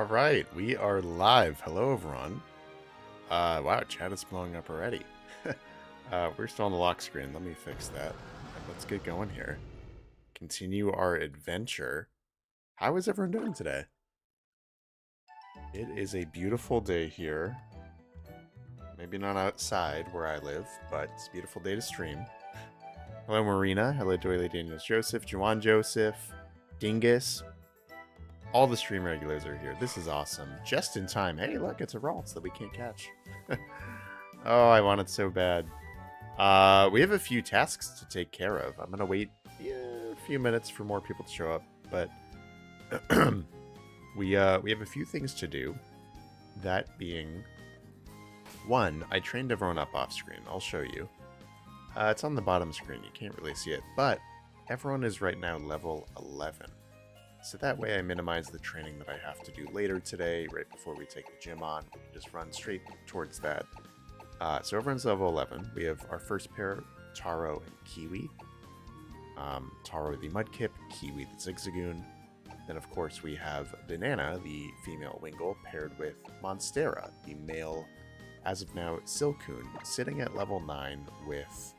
right, we are live. Hello, everyone. Wow, chat is blowing up already. We're still on the lock screen. Let me fix that. Let's get going here. Continue our adventure. How is everyone doing today? It is a beautiful day here. Maybe not outside where I live, but it's a beautiful day to stream. Hello, Marina. Hello, Doily Daniels Joseph, Juwan Joseph, Dingus. All the stream regulars are here. This is awesome. Just in time. Hey, look, it's a Ralts that we can't catch. Oh, I want it so bad. We have a few tasks to take care of. I'm going to wait a few minutes for more people to show up, but we have a few things to do. That being, one, I trained everyone up off screen. I'll show you. It's on the bottom screen. You can't really see it, but everyone is right now level 11. So that way I minimize the training that I have to do later today, right before we take the gym on. We can just run straight towards that. So everyone's level 11. We have our first pair, Taro and Kiwi. Taro the Mudkip, Kiwi the Zigzagoon. Then of course we have Banana, the female Wingull, paired with Monstera, the male, as of now, Silcoon, sitting at level 9 with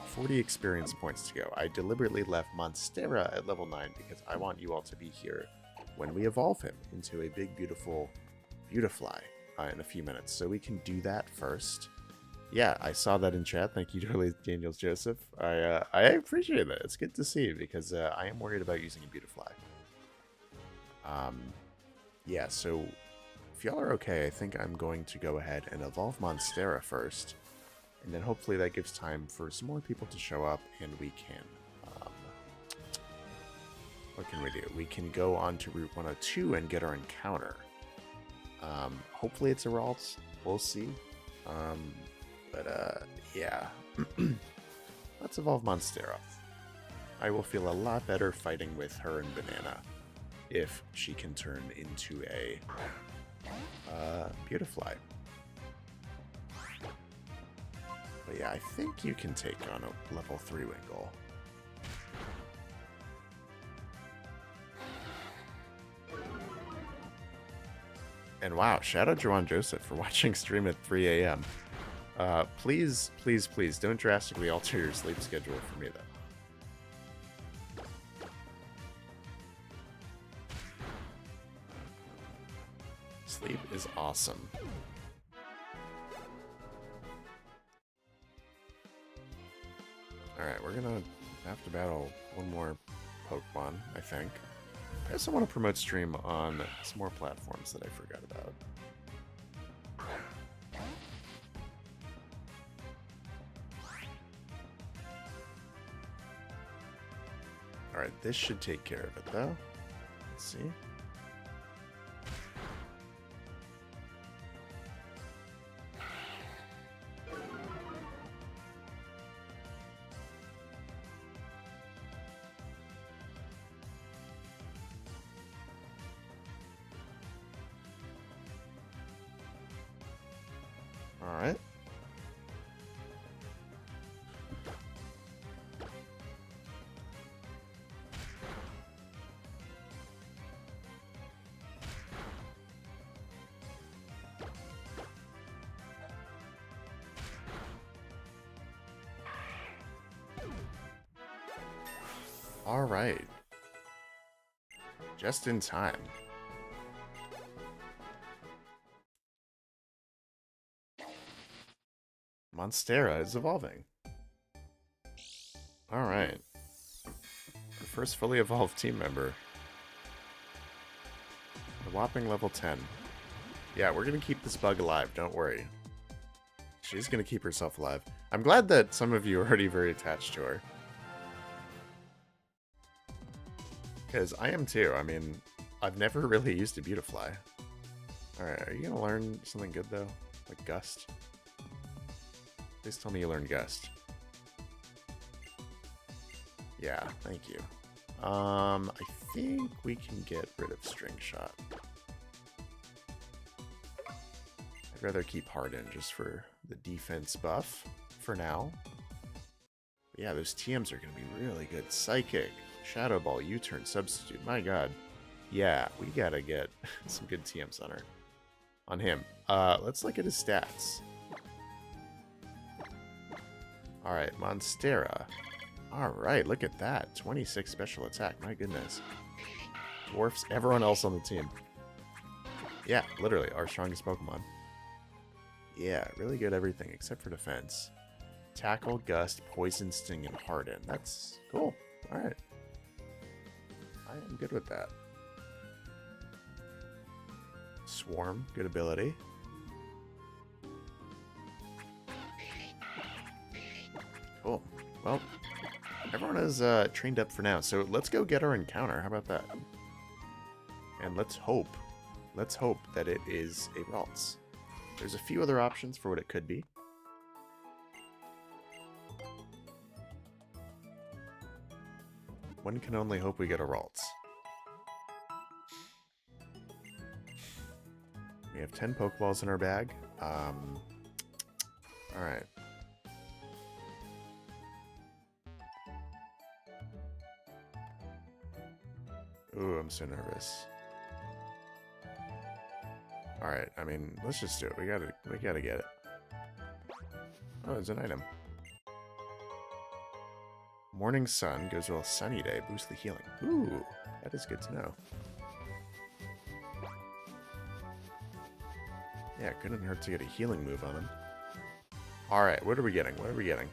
40 experience points to go. I deliberately left Monstera at level 9 because I want you all to be here when we evolve him into a big, beautiful Beautifly in a few minutes. So we can do that first. Yeah, I saw that in chat. Thank you, Daniels Joseph. I appreciate that. It's good to see because I am worried about using a Beautifly. Yeah, so if y'all are okay, I think I'm going to go ahead and evolve Monstera first. And then hopefully that gives time for some more people to show up, and we can, what can we do? We can go on to Route 102 and get our encounter. Hopefully it's a Ralts. We'll see. Yeah. Let's evolve Monstera. I will feel a lot better fighting with her and Banana if she can turn into a Beautifly. But yeah, I think you can take on a level 3 Wingull. And wow, shout out Juwan Joseph for watching stream at 3 a.m. Please, please, please don't drastically alter your sleep schedule for me, though. Sleep is awesome. Alright, we're gonna have to battle one more Pokemon, I think. I also want to promote stream on some more platforms that I forgot about. Alright, this should take care of it, though. Let's see. Alright. Alright. Just in time. Monstera is evolving. Alright. Our first fully evolved team member. A whopping level 10. Yeah, we're gonna keep this bug alive, don't worry. She's gonna keep herself alive. I'm glad that some of you are already very attached to her. Because I am too. I mean, I've never really used a Beautifly. Alright, are you gonna learn something good though? Like Gust? Please tell me you learned Gust. Yeah, thank you. I think we can get rid of String Shot. I'd rather keep Harden just for the defense buff for now. But yeah, those TMs are going to be really good. Psychic, Shadow Ball, U-Turn, Substitute. My god. Yeah, we gotta get some good TMs on him. Let's look at his stats. Alright, Monstera. Alright, look at that. 26 special attack. My goodness. Dwarfs everyone else on the team. Yeah, literally, our strongest Pokemon. Yeah, really good everything except for defense. Tackle, Gust, Poison, Sting, and Harden. That's cool. Alright. I am good with that. Swarm, good ability. Cool. Well, everyone is trained up for now, so let's go get our encounter. How about that? And let's hope that it is a Ralts. There's a few other options for what it could be. One can only hope we get a Ralts. We have 10 Pokeballs in our bag. Alright. Ooh, I'm so nervous. Alright, I mean, let's just do it. We gotta get it. Oh, it's an item. Morning Sun goes well. Sunny Day, boost the healing. Ooh, that is good to know. Yeah, it couldn't hurt to get a healing move on him. Alright, what are we getting? What are we getting?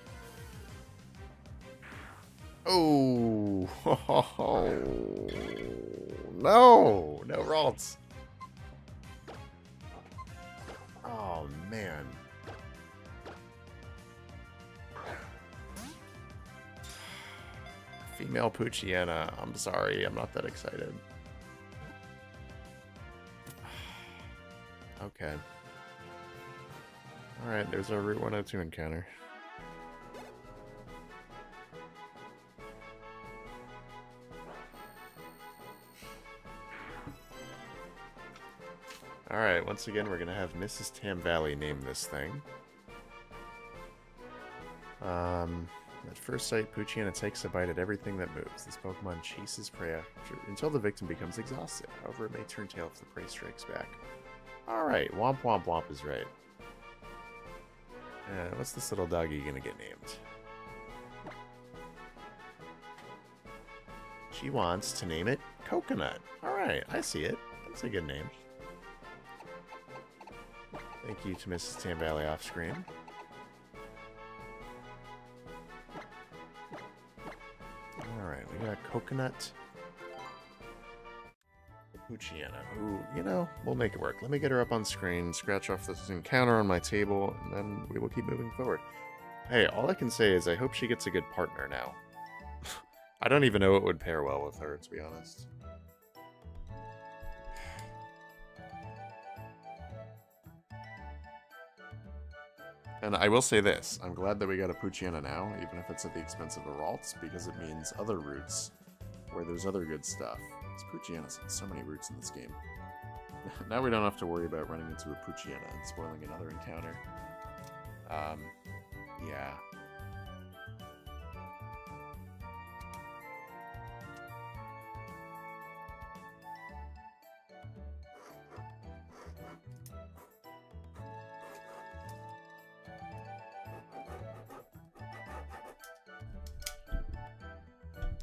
Oh, no, no Ralts. Oh, man. Female Poochyena. I'm sorry, I'm not that excited. Okay. Alright, there's our Route 102 encounter. Alright, once again, we're going to have Mrs. Tam Valley name this thing. At first sight, Poochyena takes a bite at everything that moves. This Pokemon chases prey until the victim becomes exhausted. However, it may turn tail if the prey strikes back. Alright, Womp Womp Womp is right. What's this little doggy going to get named? She wants to name it Coconut. Alright, I see it. That's a good name. Thank you to Mrs. Tam Valley off screen. Alright, we got Coconut. Poochyena, who, you know, we'll make it work. Let me get her up on screen, scratch off this encounter on my table, and then we will keep moving forward. Hey, all I can say is I hope she gets a good partner now. I don't even know what would pair well with her, to be honest. And I will say this, I'm glad that we got a Poochyena now, even if it's at the expense of a Ralts, because it means other routes where there's other good stuff. Poochyena in so many routes in this game. Now we don't have to worry about running into a Poochyena and spoiling another encounter. Yeah.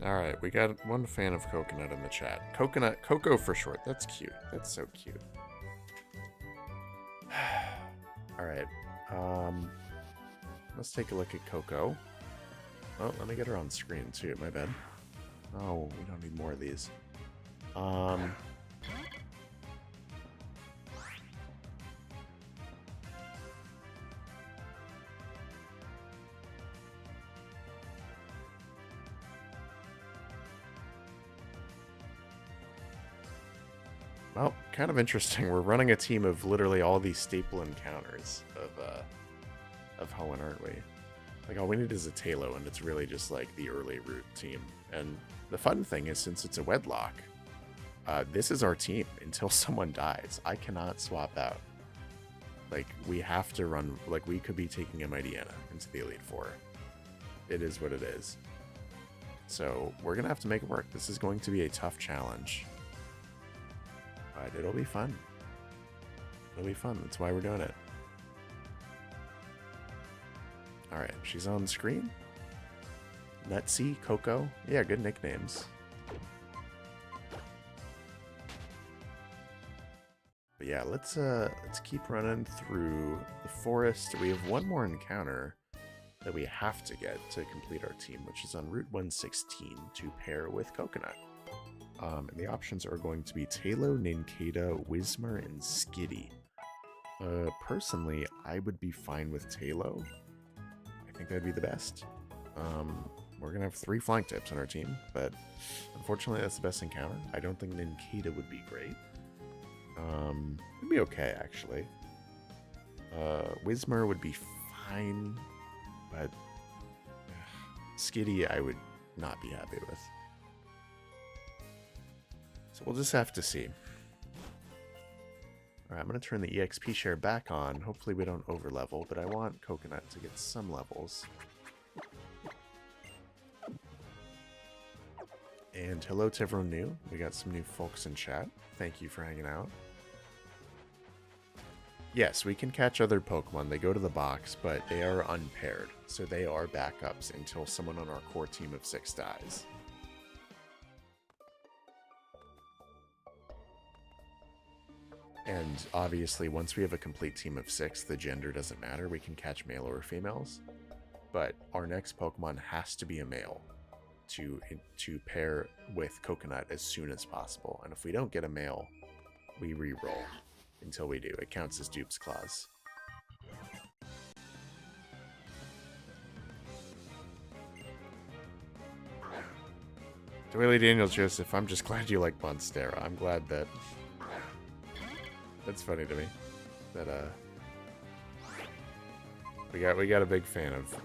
Alright, we got one fan of Coconut in the chat. Coconut, Coco for short. That's cute. That's so cute. Alright, let's take a look at Coco. Oh, let me get her on screen too, my bad. Oh, we don't need more of these. Well, kind of interesting. We're running a team of literally all these staple encounters of Hoenn, aren't we? Like, all we need is a Talo, and it's really just like the early route team. And the fun thing is, since it's a Wedlocke, this is our team until someone dies. I cannot swap out. Like, we have to run, like, we could be taking a Mightyena into the Elite Four. It is what it is. So, we're going to have to make it work. This is going to be a tough challenge. But it'll be fun. It'll be fun. That's why we're doing it. Alright, she's on screen. Nutsy, Coco. Yeah, good nicknames. But yeah, let's keep running through the forest. We have one more encounter that we have to get to complete our team, which is on Route 116 to pair with Coconut. And the options are going to be Talo, Nincada, Whismur, and Skitty. Personally, I would be fine with Talo. I think that'd be the best. We're going to have 3 flank tips on our team, but unfortunately that's the best encounter. I don't think Nincada would be great. It'd be okay, actually. Whismur would be fine, but Skitty I would not be happy with. So we'll just have to see. Alright, I'm going to turn the EXP share back on. Hopefully we don't overlevel, but I want Coconut to get some levels. And hello to everyone new. We got some new folks in chat. Thank you for hanging out. Yes, we can catch other Pokemon. They go to the box, but they are unpaired. So they are backups until someone on our core team of 6 dies. And obviously, once we have a complete team of 6, the gender doesn't matter. We can catch male or females. But our next Pokemon has to be a male to pair with Coconut as soon as possible. And if we don't get a male, we re-roll until we do. It counts as Dupe's Claws. Willie Daniel Joseph, I'm just glad you like Monstera. I'm glad that... That's funny to me. That, we got a big fan of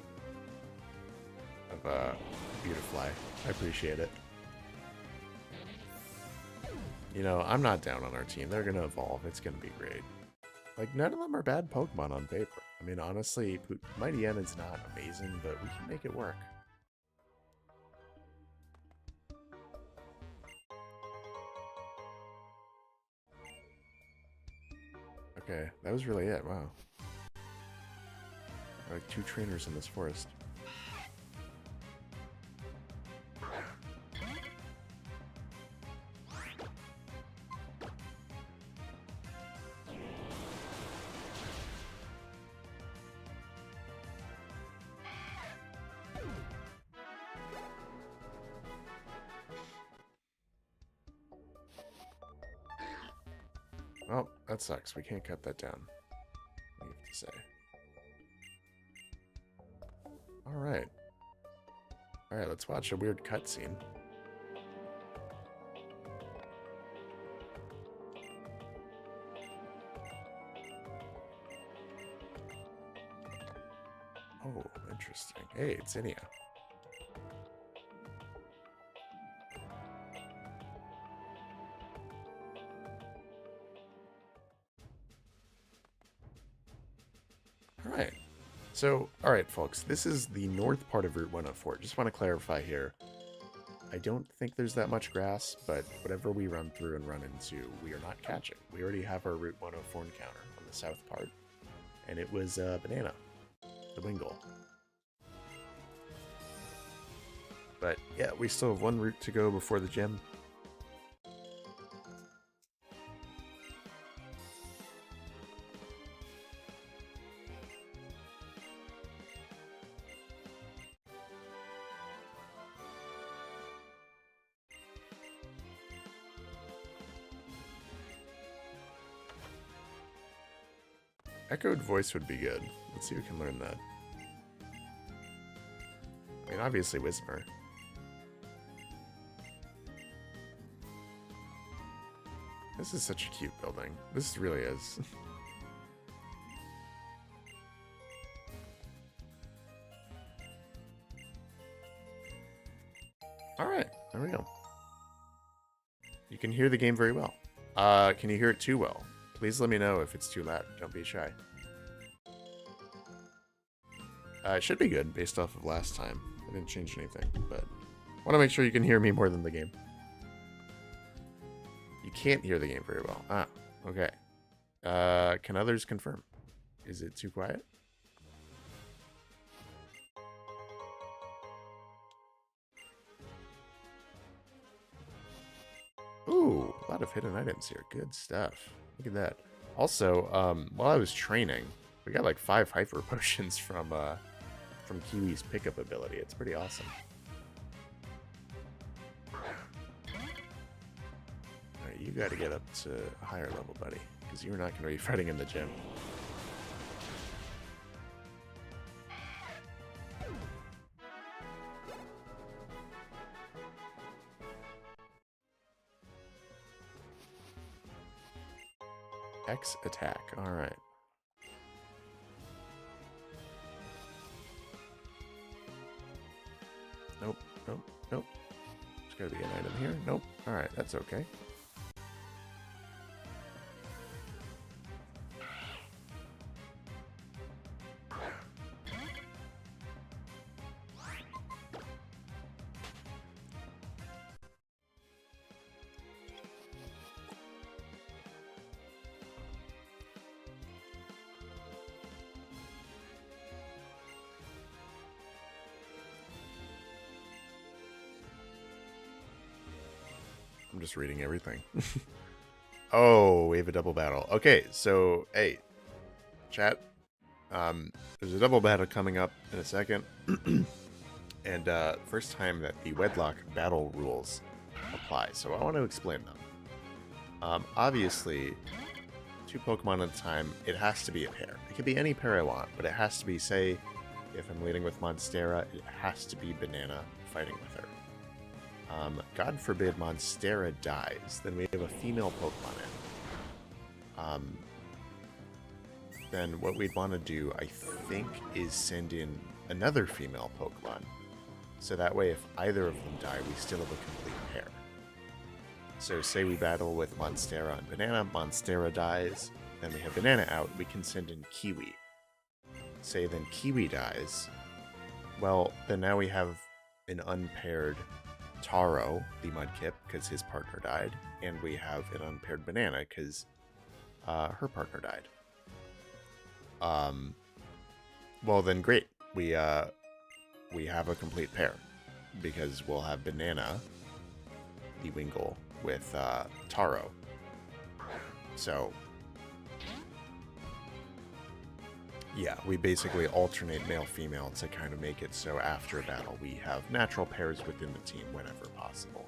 Beautifly. I appreciate it. You know, I'm not down on our team. They're gonna evolve. It's gonna be great. Like, none of them are bad Pokemon on paper. I mean, honestly, Mighty N is not amazing, but we can make it work. Okay, that was really it. Wow. Like 2 trainers in this forest. Oh, that sucks. We can't cut that down. What do you have to say? Alright. Alright, let's watch a weird cutscene. Oh, interesting. Hey, it's Inia. Alright. So, alright folks, this is the north part of Route 104. Just want to clarify here. I don't think there's that much grass, but whatever we run through and run into, we are not catching. We already have our Route 104 encounter on the south part, and it was Banana, the Wingull. But yeah, we still have 1 route to go before the gym. Echoed voice would be good. Let's see if we can learn that. I mean, obviously Whisper. This is such a cute building. This really is. Alright, there we go. You can hear the game very well. Can you hear it too well? Please let me know if it's too loud. Don't be shy. It should be good based off of last time. I didn't change anything, but I want to make sure you can hear me more than the game. You can't hear the game very well. Ah, okay. Can others confirm? Is it too quiet? Ooh, a lot of hidden items here. Good stuff. Look at that. Also, while I was training, we got like 5 hyper potions from Kiwi's pickup ability. It's pretty awesome. Alright, you gotta get up to a higher level, buddy, because you're not gonna be fighting in the gym. X attack. Alright. Nope, nope, nope. There's gotta be an item here. Nope. Alright, that's okay. I'm just reading everything. Oh, we have a double battle. Okay, so, hey, chat. There's a double battle coming up in a second. And first time that the Wedlocke battle rules apply. So I want to explain them. Obviously, 2 Pokemon at a time, it has to be a pair. It could be any pair I want, but it has to be, say, if I'm leading with Monstera, it has to be Banana fighting with her. God forbid Monstera dies, then we have a female Pokemon in. Then what we'd want to do, I think, is send in another female Pokemon. So that way, if either of them die, we still have a complete pair. So say we battle with Monstera and Banana, Monstera dies, then we have Banana out, we can send in Kiwi. Say then Kiwi dies, well, then now we have an unpaired Taro, the Mudkip, because his partner died, and we have an unpaired Banana because her partner died. Well then great, we have a complete pair because we'll have Banana, the Wingull, with Taro. So yeah, we basically alternate male-female to kind of make it so after a battle we have natural pairs within the team whenever possible.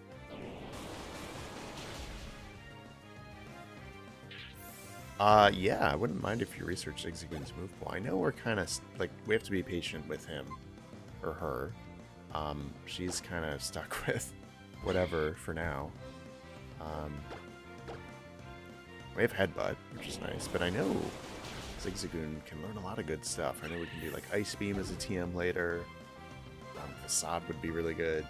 Yeah, I wouldn't mind if you research Zigzagoon's move pool. I know we're kind of, like, we have to be patient with him, or her. She's kind of stuck with whatever for now. We have Headbutt, which is nice, but I know Zigzagoon can learn a lot of good stuff. I know we can do like Ice Beam as a TM later. Facade would be really good.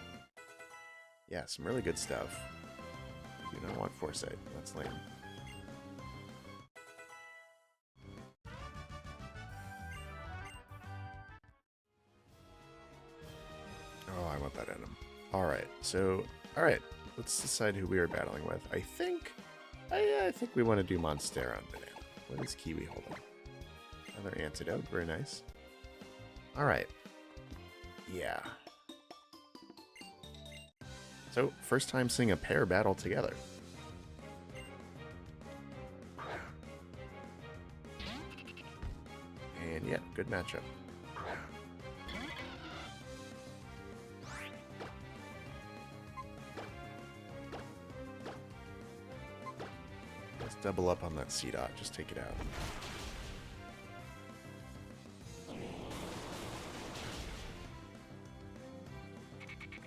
Yeah, some really good stuff. You don't want Foresight. That's lame. Oh, I want that in him. Alright, so, alright. Let's decide who we are battling with. I think we want to do Monstera on Banana. What is Kiwi holding? Another antidote, very nice. Alright. Yeah. So, first time seeing a pair battle together. And yeah, good matchup. Let's double up on that C-Dot, just take it out.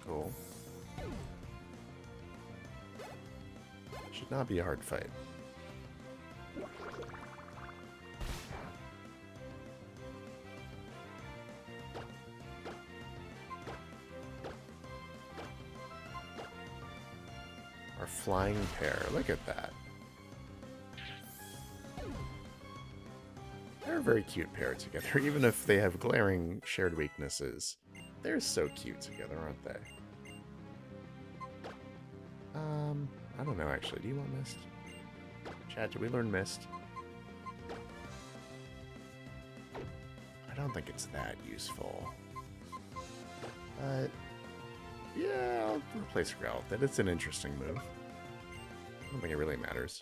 Cool. Should not be a hard fight. Our flying pair, look at that. They're a very cute pair together, even if they have glaring shared weaknesses. They're so cute together, aren't they? I don't know, actually. Do you want Mist? Chat, did we learn Mist? I don't think it's that useful. But, yeah, I'll replace Growl with it. It's an interesting move. I don't think it really matters.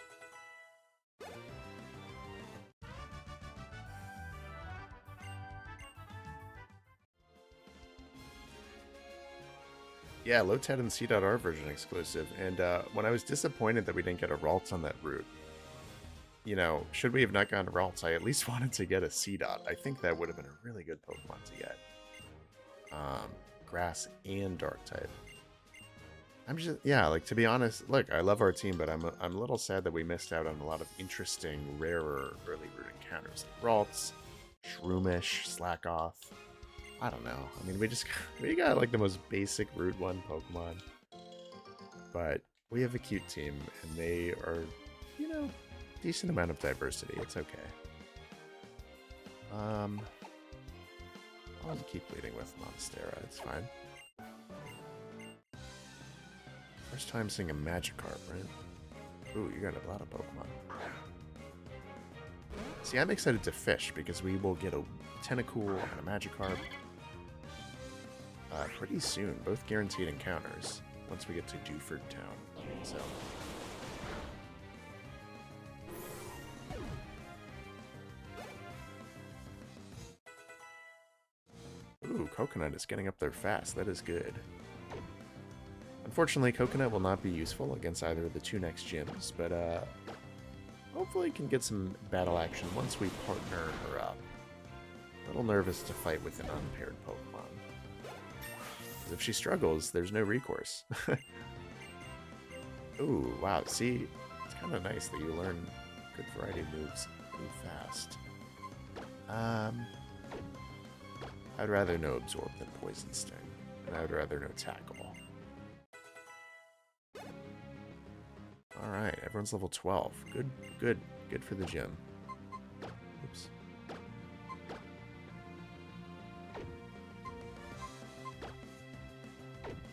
Yeah, Lotet and C.R version exclusive. And when I was disappointed that we didn't get a Ralts on that route, you know, should we have not gotten Ralts, I at least wanted to get a C-Dot. I think that would have been a really good Pokemon to get. Grass and Dark type. I'm just, yeah, like, to be honest, look, I love our team, but I'm a little sad that we missed out on a lot of interesting, rarer early route encounters. Like Ralts, Shroomish, Slack Off. I don't know. I mean, we got like the most basic Route 1 Pokemon. But we have a cute team, and they are, you know, decent amount of diversity. It's okay. I'll keep leading with Monstera. It's fine. First time seeing a Magikarp, right? Ooh, you got a lot of Pokemon. See, I'm excited to fish because we will get a Tentacool and a Magikarp pretty soon. Both guaranteed encounters once we get to Dewford Town. So. Ooh, Coconut is getting up there fast. That is good. Unfortunately, Coconut will not be useful against either of the two next gyms, but hopefully can get some battle action once we partner her up. A little nervous to fight with an unpaired Pokemon. Because if she struggles, there's no recourse. Ooh, wow, see, it's kind of nice that you learn a good variety of moves really fast. I'd rather know Absorb than Poison Sting, and I would rather know Tackle. Alright, everyone's level 12. Good for the gym. Oops.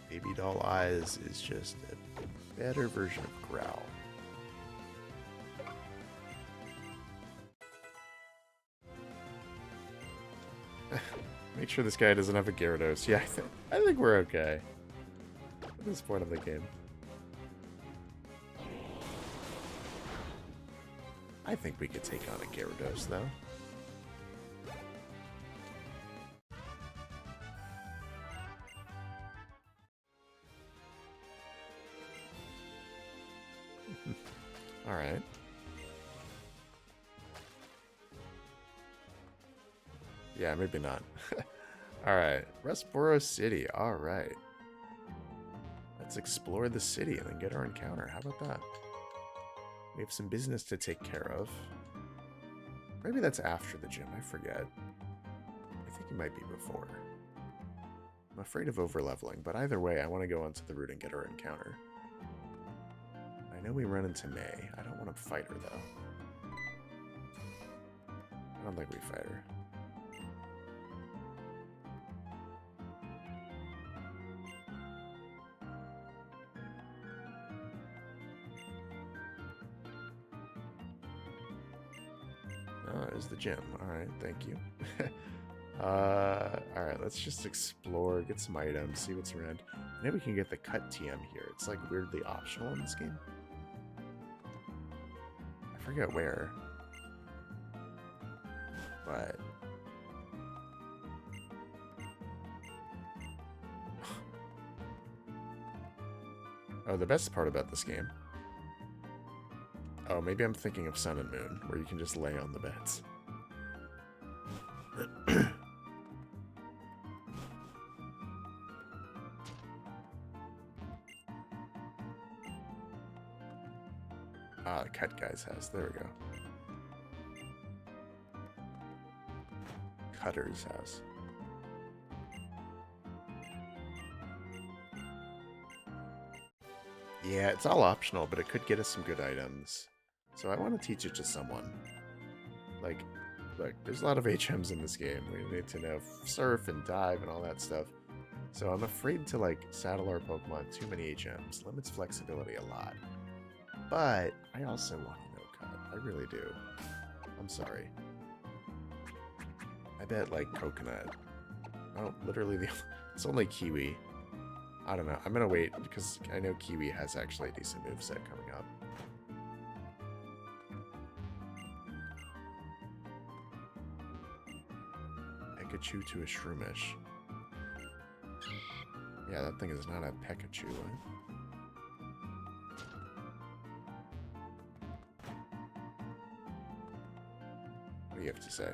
Baby Doll Eyes is just a better version of Growl. Make sure this guy doesn't have a Gyarados. Yeah, I think we're okay at this point of the game. I think we could take on a Gyarados, though. Alright. Yeah, maybe not. Alright, Rustboro City. Alright. Let's explore the city and then get our encounter. How about that? We have some business to take care of. Maybe that's after the gym, I forget. I think it might be before. I'm afraid of over-leveling, but either way, I want to go onto the route and get our encounter. I know we run into May. I don't want to fight her, though. I don't think we fight her. Is the gym. Alright, thank you. Alright, let's just explore, get some items, see what's around. Maybe we can get the cut TM here. It's like weirdly optional in this game. I forget where. But... oh, the best part about this game. Oh, maybe I'm thinking of Sun and Moon, where you can just lay on the beds. Ah, the Cut Guy's house. There we go. Cutter's house. Yeah, it's all optional, but it could get us some good items. So I want to teach it to someone. Like, look, there's a lot of HMs in this game. We need to know surf and dive and all that stuff. So I'm afraid to, like, saddle our Pokemon too many HMs. Limits flexibility a lot. but I also want a no-cut. I really do. I'm sorry. I bet, like, coconut. Oh, literally, it's only kiwi. I don't know. I'm gonna wait, because I know kiwi has actually a decent moveset coming up. Pikachu to a Shroomish. Yeah, that thing is not a Pikachu, right? What do you have to say?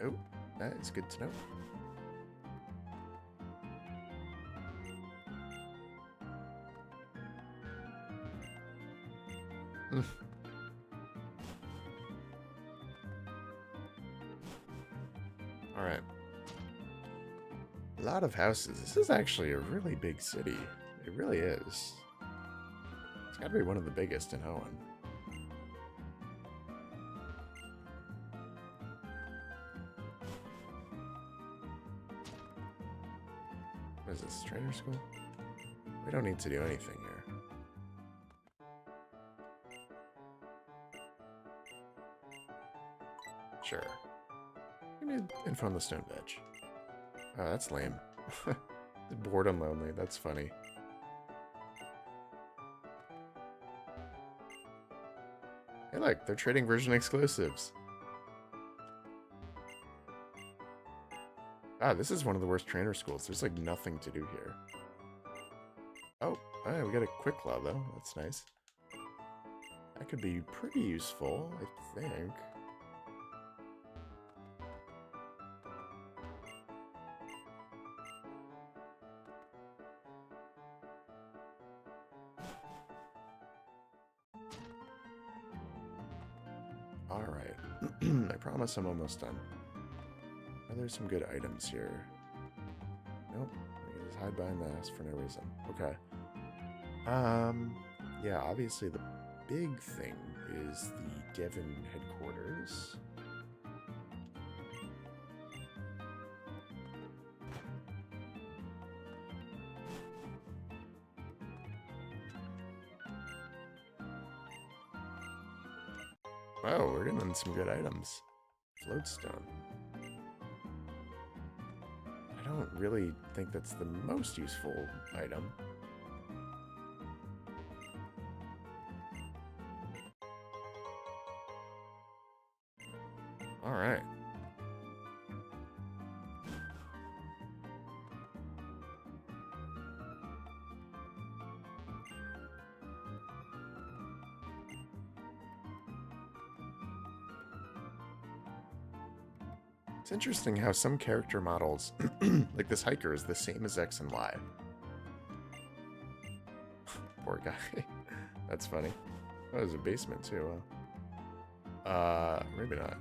Oh, that is good to know. Alright. A lot of houses. This is actually a really big city. It really is. It's gotta be one of the biggest in Hoenn. What is this? Trainer school? We don't need to do anything here. Sure. Give me info on the stone veg. Oh, that's lame. Bored and lonely. That's funny. Hey, look, they're trading version exclusives. Ah, this is one of the worst trainer schools. There's like nothing to do here. Oh, we got a quick claw though. That's nice. That could be pretty useful, I think. Alright. I promise I'm almost done. Oh, there's some good items here. Nope. I can just hide behind that for no reason. Okay. Yeah, obviously the big thing is the Devon headquarters. Oh, we're getting some good items. Floatstone. I don't really think that's the most useful item. Alright. It's interesting how some character models, like this hiker, is the same as X and Y. Poor guy. That's funny. Oh, there's a basement too. Maybe not.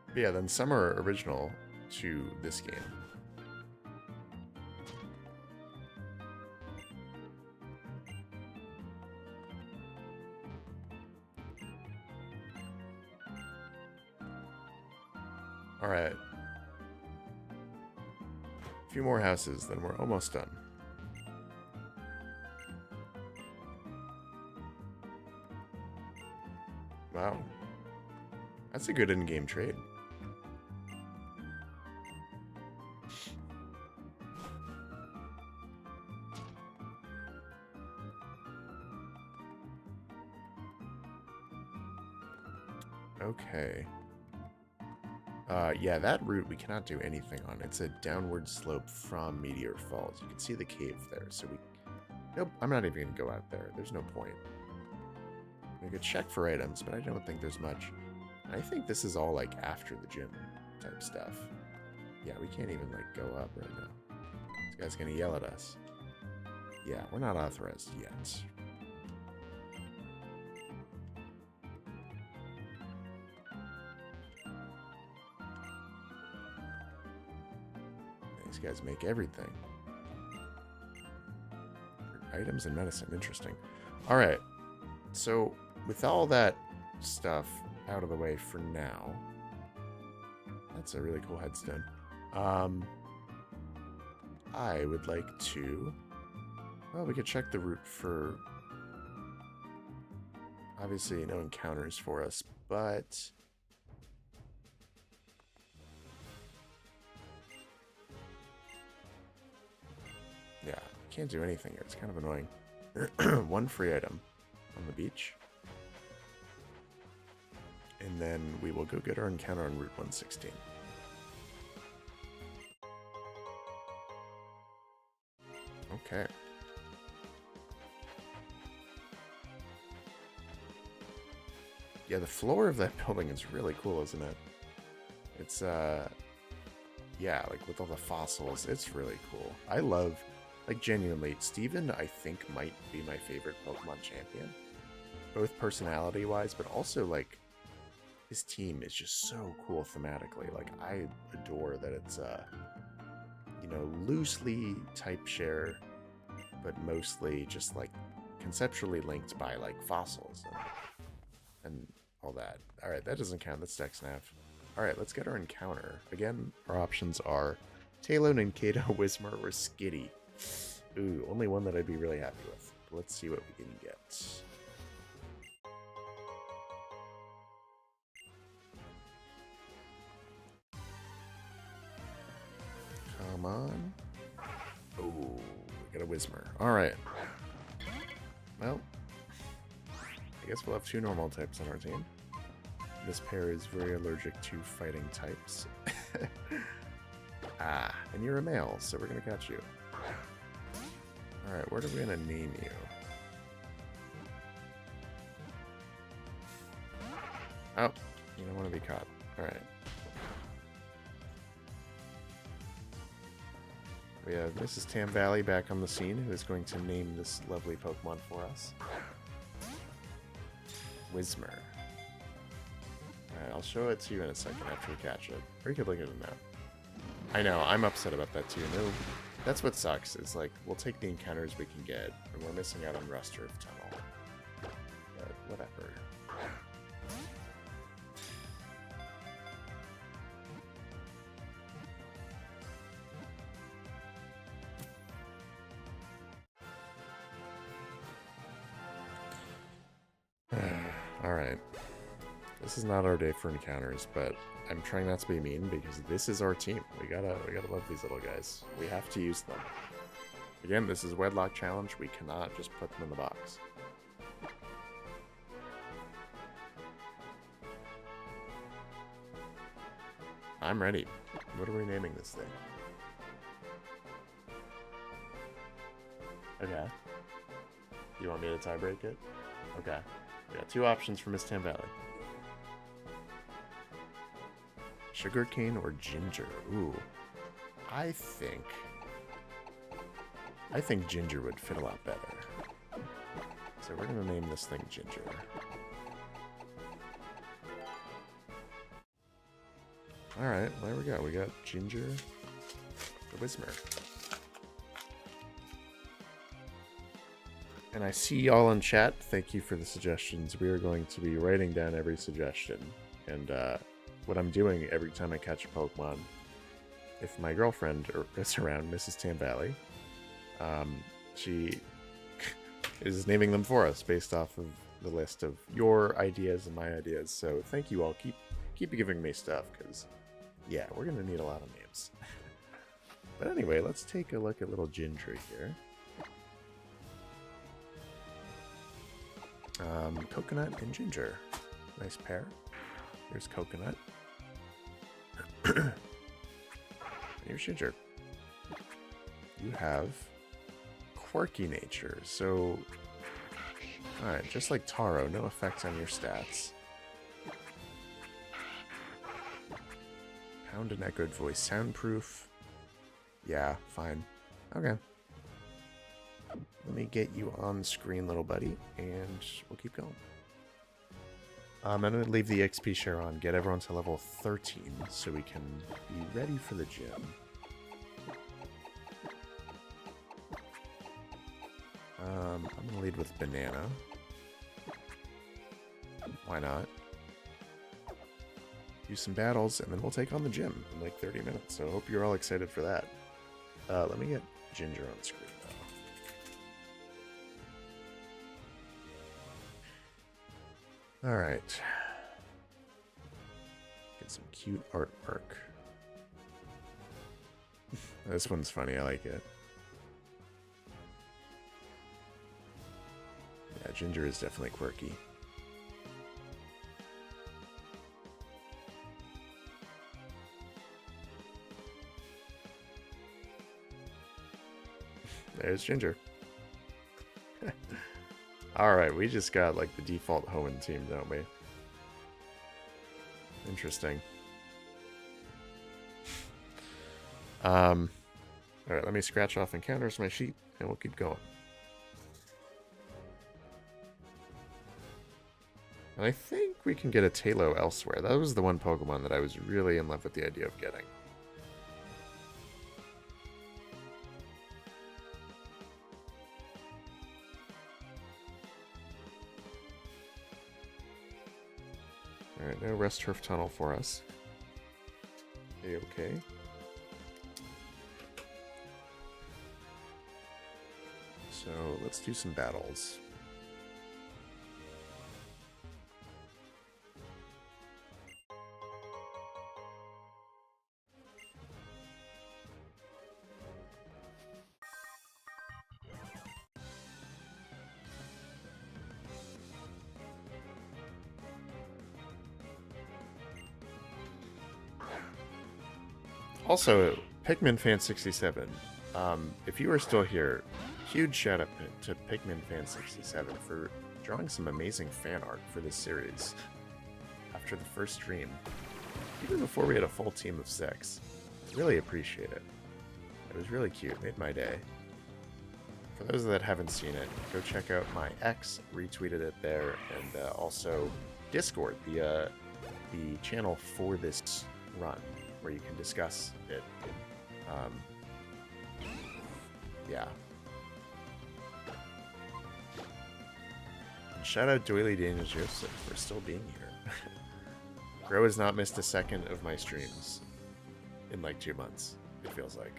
But yeah, then some are original to this game. Alright. A few more houses, then we're almost done. Wow. That's a good in-game trade. Okay. Yeah, that route we cannot do anything on. It's a downward slope from Meteor Falls. You can see the cave there, so we... Nope, I'm not even going to go out there. There's no point. We could check for items, but I don't think there's much. I think this is all, like, after the gym type stuff. Yeah, we can't even, like, go up right now. This guy's going to yell at us. Yeah, we're not authorized yet. These guys make everything. Items and medicine. Interesting. Alright. So, with all that stuff out of the way for now... That's a really cool headstone. I would like to... Well, we could check the route for... Obviously, no encounters for us, but... Yeah, can't do anything here. It's kind of annoying. One free item on the beach. And then we will go get our encounter on Route 116. Okay. Yeah, the floor of that building is really cool, isn't it? It's, yeah, like with all the fossils, it's really cool. I love, like, genuinely, Steven, I think, might be my favorite Pokemon champion. Both personality-wise, but also, like, his team is just so cool thematically. Like, I adore that it's, you know, loosely type share, but mostly just, like, conceptually linked by, like, fossils and all that. Alright, that doesn't count. That's Dex Nav. Alright, let's get our encounter. Again, our options are Talon, Kato, Whismur, or Skitty. Ooh, only one that I'd be really happy with. Let's see what we can get. Come on. Oh, we got a Whismur. Alright. Well, I guess we'll have two normal types on our team. This pair is very allergic to fighting types. Ah, and you're a male, so we're gonna catch you. Alright, what are we gonna name you? Oh, you don't want to be caught. Alright. We have Mrs. Tam Valley back on the scene, who is going to name this lovely Pokemon for us. Whismur. Alright, I'll show it to you in a second after we catch it. Or you could look at it now. I know, I'm upset about that too. No, that's what sucks, is like, we'll take the encounters we can get, and we're missing out on Rust Earth Tunnel. But whatever. Alright. This is not our day for encounters, but I'm trying not to be mean because this is our team. We gotta love these little guys. We have to use them. Again, this is Wedlocke challenge. We cannot just put them in the box. I'm ready. What are we naming this thing? Okay. You want me to tie break it? Okay. We got two options for Miss Tam Valley. Sugarcane or ginger? Ooh. I think ginger would fit a lot better. So we're gonna name this thing Ginger. Alright, there we go. We got Ginger the Whismur. And I see y'all in chat. Thank you for the suggestions. We are going to be writing down every suggestion. And what I'm doing every time I catch a Pokemon, if my girlfriend is around, Mrs. Tam Valley, she is naming them for us based off of the list of your ideas and my ideas. So thank you all. Keep giving me stuff, because, yeah, we're going to need a lot of names. But anyway, let's take a look at little Ginger here. Coconut and Ginger. Nice pair. Here's Coconut. Here's Ginger. You have quirky nature, so... Alright, just like Taro, no effect on your stats. Pound and echoed voice, soundproof. Yeah, fine. Okay. Let me get you on screen, little buddy, and we'll keep going. I'm going to leave the XP share on, get everyone to level 13 so we can be ready for the gym. I'm going to lead with Banana. Why not? Do some battles, and then we'll take on the gym in like 30 minutes, so I hope you're all excited for that. Let me get Ginger on screen, though. Alright. Get some cute artwork. This one's funny, I like it. Yeah, Ginger is definitely quirky. There's Ginger. Alright, we just got like the default Hoenn team, don't we? Interesting. Alright, let me scratch off encounters my sheet and we'll keep going. And I think we can get a Talo elsewhere. That was the one Pokemon that I was really in love with the idea of getting. Alright, no rest turf tunnel for us. Okay. So let's do some battles. Also, Pikmin Fan 67, if you are still here, huge shout out to Pikmin Fan 67 for drawing some amazing fan art for this series after the first stream, even before we had a full team of 6. Really appreciate it. It was really cute, made my day. For those that haven't seen it, go check out my X, retweeted it there, and also Discord, the channel for this run, where you can discuss it. Yeah. And shout out Doily Daniel Joseph for still being here. Bro has not missed a second of my streams in like 2 months, it feels like.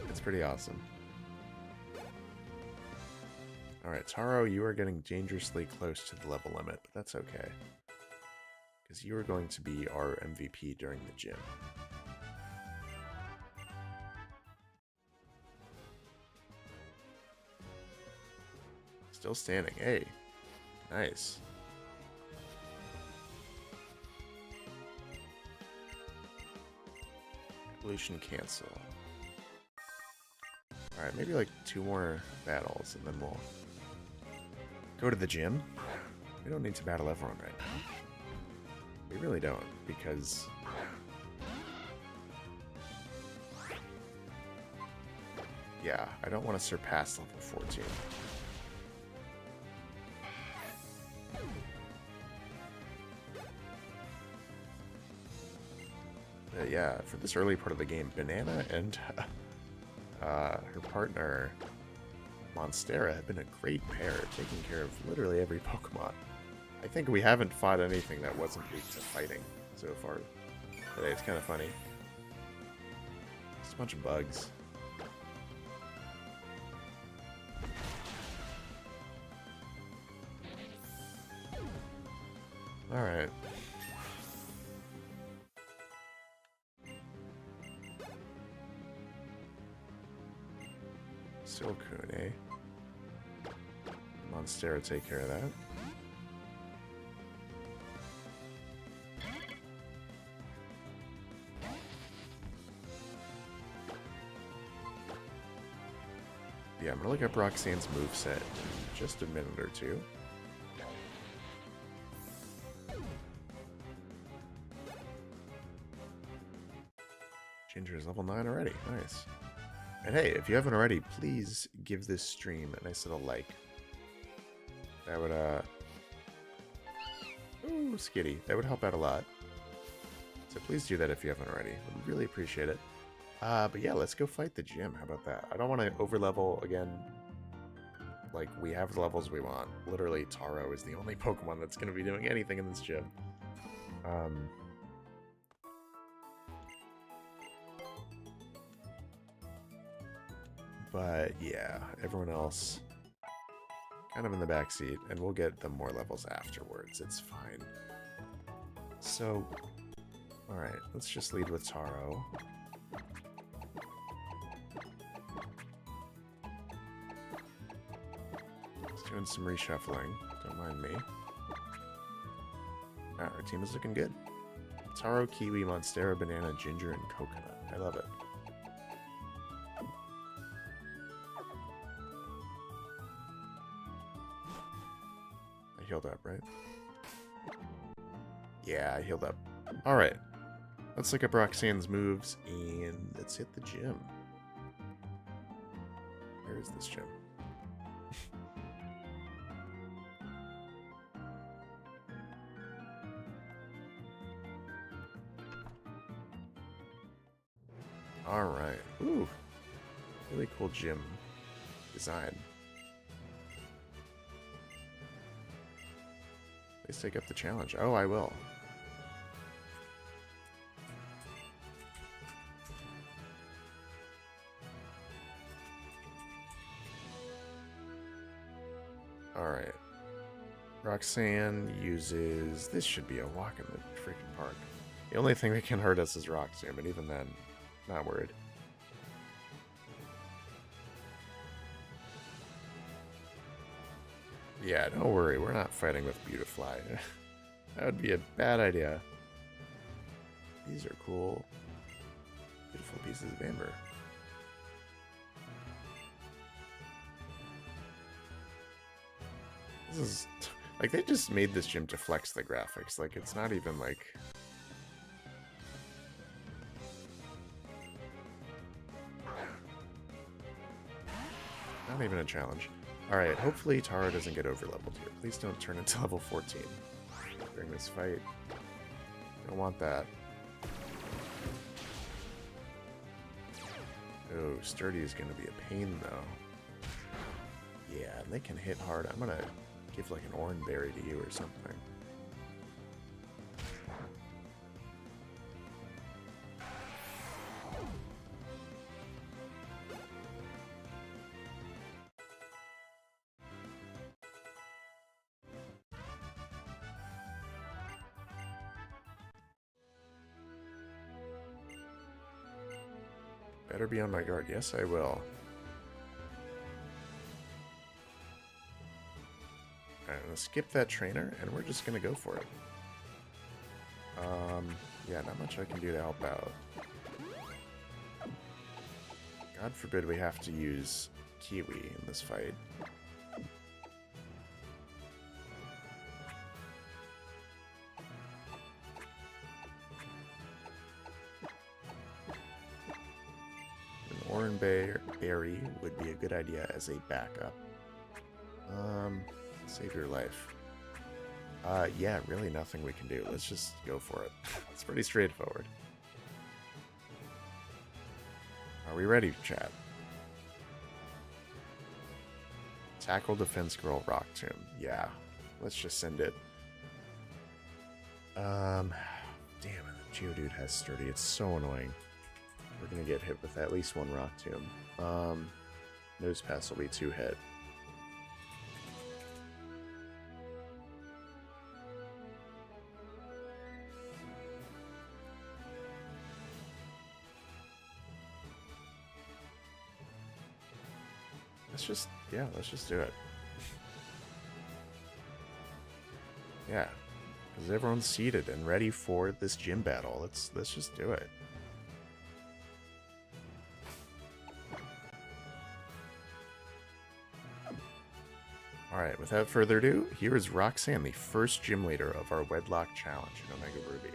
It's pretty awesome. Alright, Taro, you are getting dangerously close to the level limit, but that's okay. Because you are going to be our MVP during the gym. Still standing. Hey. Nice. Evolution cancel. Alright, maybe like 2 more battles and then we'll go to the gym. We don't need to battle everyone right now. We really don't, because yeah, I don't want to surpass level 14. But yeah, for this early part of the game, Banana and her partner Monstera have been a great pair, taking care of literally every Pokemon. I think we haven't fought anything that wasn't weak to fighting so far today. It's kind of funny. Just a bunch of bugs. Alright. Silcoon, eh? Monstera, take care of that. Yeah, I'm gonna look up Roxanne's moveset in just a minute or two. Ginger is level 9 already. Nice. And hey, if you haven't already, please give this stream a nice little like. That would, ooh, skitty. That would help out a lot. So please do that if you haven't already. Would really appreciate it. But yeah, let's go fight the gym. How about that? I don't want to overlevel again. Like, we have the levels we want. Literally, Taro is the only Pokemon that's going to be doing anything in this gym. But yeah, everyone else kind of in the back seat, and we'll get them more levels afterwards. It's fine. So, alright, let's just lead with Taro. Just doing some reshuffling. Don't mind me. Our team is looking good. Taro, Kiwi, Monstera, Banana, Ginger, and Coconut. I love it. I healed up, right? Yeah, I healed up. Alright. Let's look up Roxanne's moves, and let's hit the gym. Where is this gym? Alright. Ooh. Really cool gym design. Please take up the challenge. Oh, I will. Alright. Roxanne uses... This should be a walk in the freaking park. The only thing that can hurt us is Roxanne, but even then, not worried. Yeah, don't worry, we're not fighting with Beautifly. That would be a bad idea. These are cool. Beautiful pieces of amber. This is... Like, they just made this gym to flex the graphics. Like, it's not even, like... Not even a challenge. Alright, hopefully Taro doesn't get over-leveled here. Please don't turn into level 14 during this fight. Don't want that. Oh, Sturdy is going to be a pain, though. Yeah, and they can hit hard. I'm going to give, like, an orange berry to you or something. Better be on my guard. Yes, I will. Alright, I'm gonna skip that trainer, and we're just gonna go for it. Yeah, not much I can do to help out. God forbid we have to use Kiwi in this fight. An berry would be a good idea as a backup. Save your life. Yeah, really nothing we can do. Let's just go for it. It's pretty straightforward. Are we ready, chat? Tackle, Defense Girl, Rock Tomb. Yeah, let's just send it. Damn it, the Geodude has Sturdy. It's so annoying. We're gonna get hit with at least one Rock Tomb. Nose Pass will be 2 hit. Let's just do it. Yeah, because everyone's seated and ready for this gym battle. Let's just do it. Alright, without further ado, here is Roxanne, the first gym leader of our Wedlocke challenge in Omega Ruby.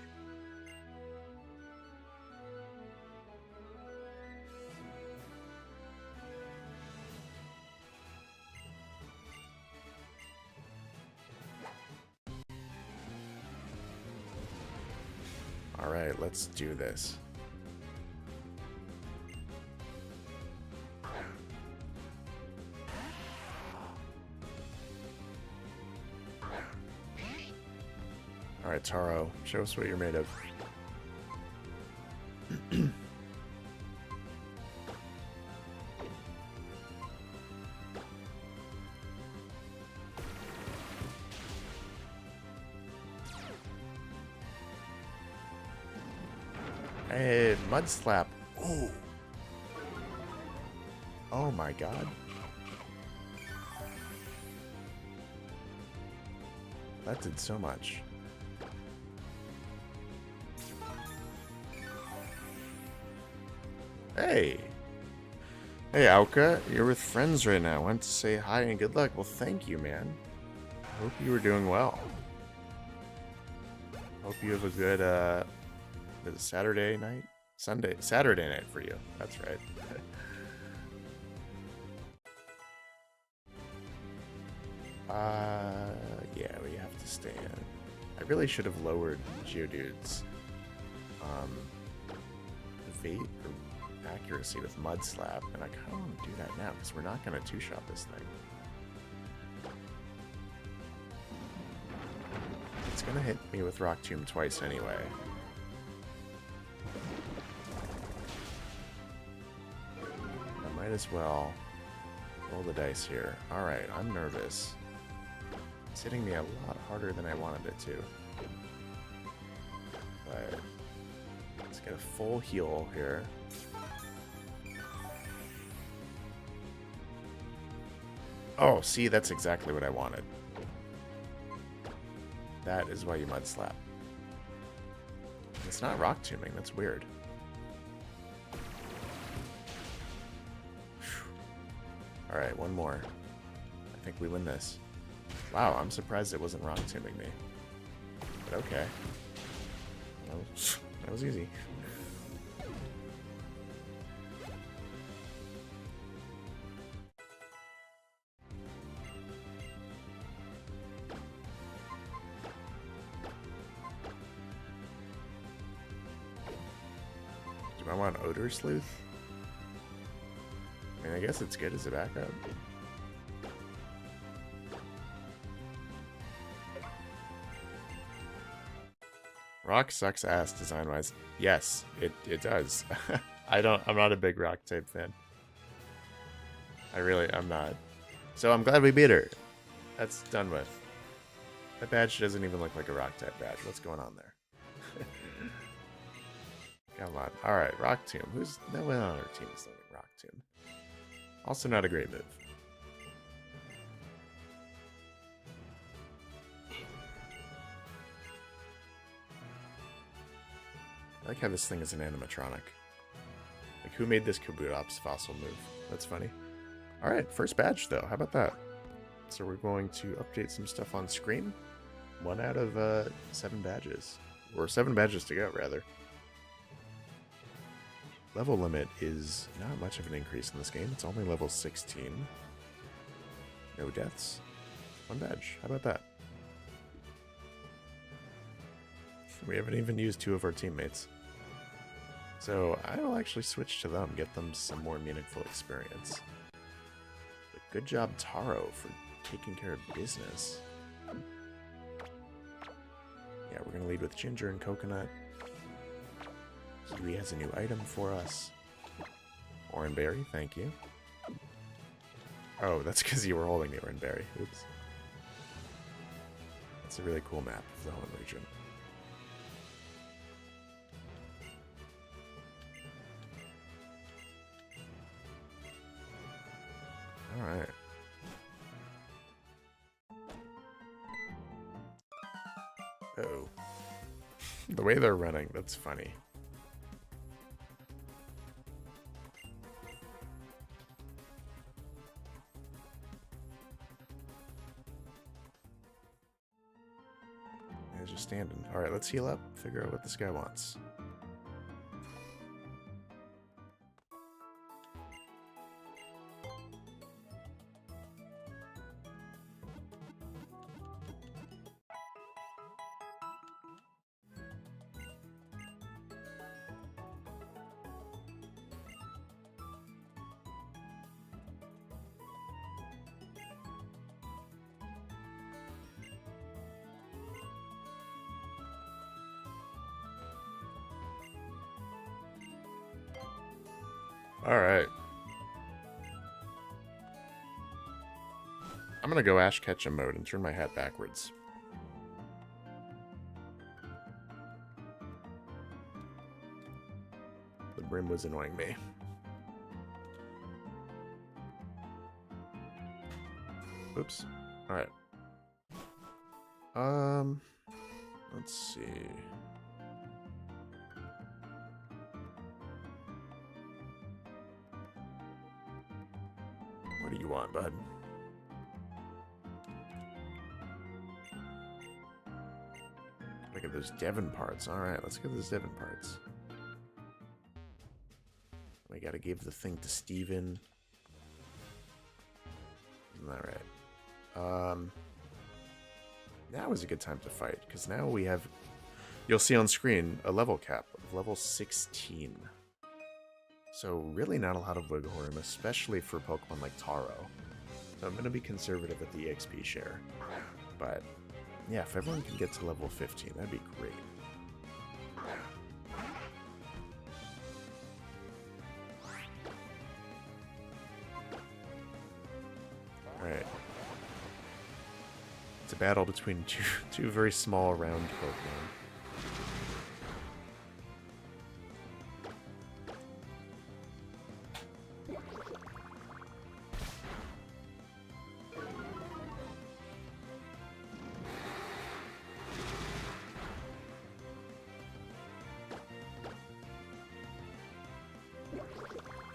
Alright, let's do this. Alright, Taro, show us what you're made of. Hey, Mud Slap. Ooh. Oh my god. That did so much. Hey! Hey, Auka, you're with friends right now. Want to say hi and good luck? Well, thank you, man. I hope you were doing well. Hope you have a good, is it Saturday night? Saturday night for you. That's right. Yeah, we have to stay in. I really should have lowered Geodude's, evade or accuracy with Mud Slap, and I kind of want to do that now, because we're not going to two-shot this thing. It's going to hit me with Rock Tomb twice anyway. I might as well roll the dice here. Alright, I'm nervous. It's hitting me a lot harder than I wanted it to. But let's get a full heal here. Oh, see, that's exactly what I wanted. That is why you Mud Slap. It's not Rock Tombing, that's weird. Alright, one more. I think we win this. Wow, I'm surprised it wasn't Rock Tombing me. But okay. That was easy. Do I want Odor Sleuth? I mean, I guess it's good as a backup. Rock sucks ass design-wise. Yes, it does. I'm not a big Rock type fan. I'm not. So I'm glad we beat her. That's done with. That badge doesn't even look like a Rock type badge. What's going on there? Come on. Alright, Rock Tomb. No one on our team is learning Rock Tomb. Also not a great move. I like how this thing is an animatronic. Like, who made this Kabutops fossil move? That's funny. Alright, first badge, though. How about that? So we're going to update some stuff on screen. 1 out of 7 badges. Or 7 badges to go, rather. Level limit is not much of an increase in this game. It's only level 16. No deaths. 1 badge. How about that? We haven't even used 2 of our teammates. So I will actually switch to them, get them some more meaningful experience. But good job, Taro, for taking care of business. Yeah, we're going to lead with Ginger and Coconut. Kiwi has a new item for us. Oranberry, thank you. Oh, that's because you were holding the Oranberry. Oops. That's a really cool map of the Hoenn region. Alright. Uh-oh. The way they're running, that's funny. He's just standing. Alright, let's heal up, figure out what this guy wants. Alright. I'm gonna go Ash Ketchum mode and turn my hat backwards. The brim was annoying me. Oops. Alright. Let's see. What do you want, bud? Look at those Devon parts. Alright, let's get those Devon parts. We gotta give the thing to Steven. Isn't that right? Now is a good time to fight, because now we have, you'll see on screen, a level cap of level 16. So really not a lot of wiggle room, especially for Pokemon like Taro. So I'm going to be conservative with the EXP share. But yeah, if everyone can get to level 15, that'd be great. Alright. It's a battle between two very small, round Pokemon.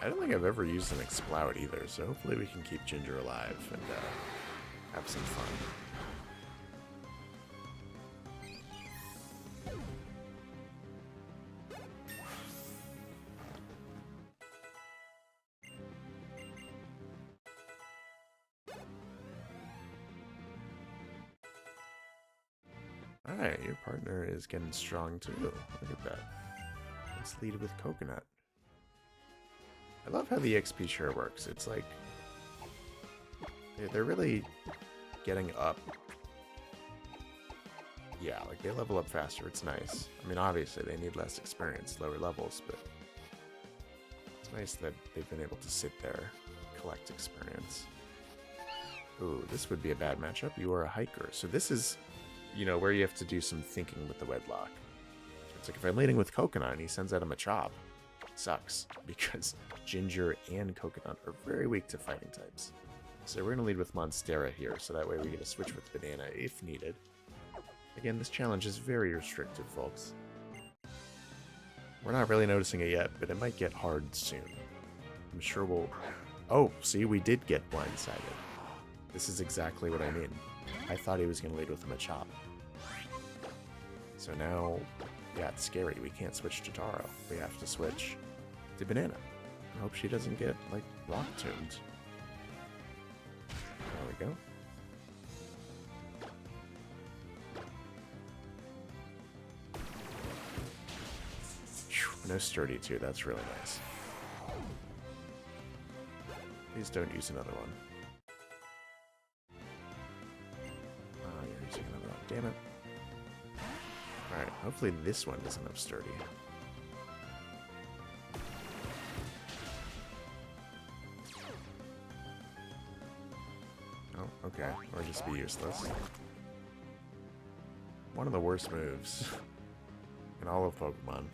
I don't think I've ever used an Exploud either, so hopefully we can keep Ginger alive and have some fun. Alright, your partner is getting strong too. Look at that. Let's lead with Coconut. I love how the XP share works. It's like they're really getting up. Yeah, like they level up faster. It's nice. I mean, obviously they need less experience, lower levels, but it's nice that they've been able to sit there, collect experience. Ooh, this would be a bad matchup. You are a hiker. So this is, you know, where you have to do some thinking with the Wedlocke. It's like if I'm leading with Coconut and he sends out a Machop, it sucks, because Ginger and Coconut are very weak to fighting types. So we're going to lead with Monstera here, so that way we get a switch with Banana if needed. Again, this challenge is very restrictive, folks. We're not really noticing it yet, but it might get hard soon. I'm sure we'll... Oh, see, we did get blindsided. This is exactly what I mean. I thought he was going to lead with a Machop. So now, yeah, it's scary. We can't switch to Taro. We have to switch to Banana. I hope she doesn't get, like, rock-tuned. There we go. Whew, no sturdy, too. That's really nice. Please don't use another one. You're using another one. Damn it. Alright, hopefully this one doesn't have sturdy. Oh, okay. Or just be useless. One of the worst moves in all of Pokemon.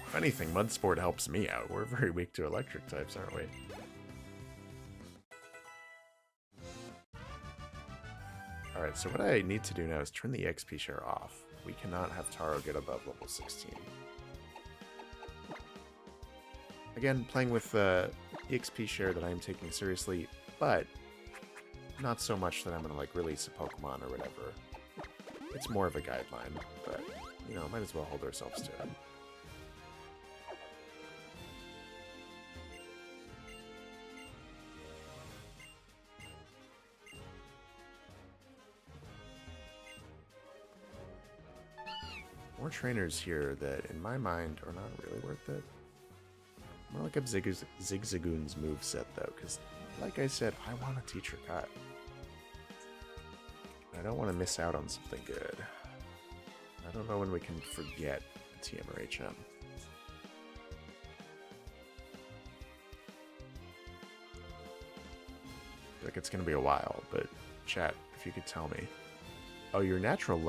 If anything, Mudsport helps me out. We're very weak to electric types, aren't we? Alright, so what I need to do now is turn the XP share off. We cannot have Taro get above level 16. Again, playing with the XP share that I'm taking seriously, but not so much that I'm going to like release a Pokemon or whatever. It's more of a guideline, but, you know, might as well hold ourselves to it. More trainers here that, in my mind, are not really worth it. I'm gonna look up Zigzagoon's moveset, though, because, like I said, I want a teacher cut. I don't want to miss out on something good. I don't know when we can forget TM or HM. I feel like it's going to be a while, but chat, if you could tell me. Oh, your natural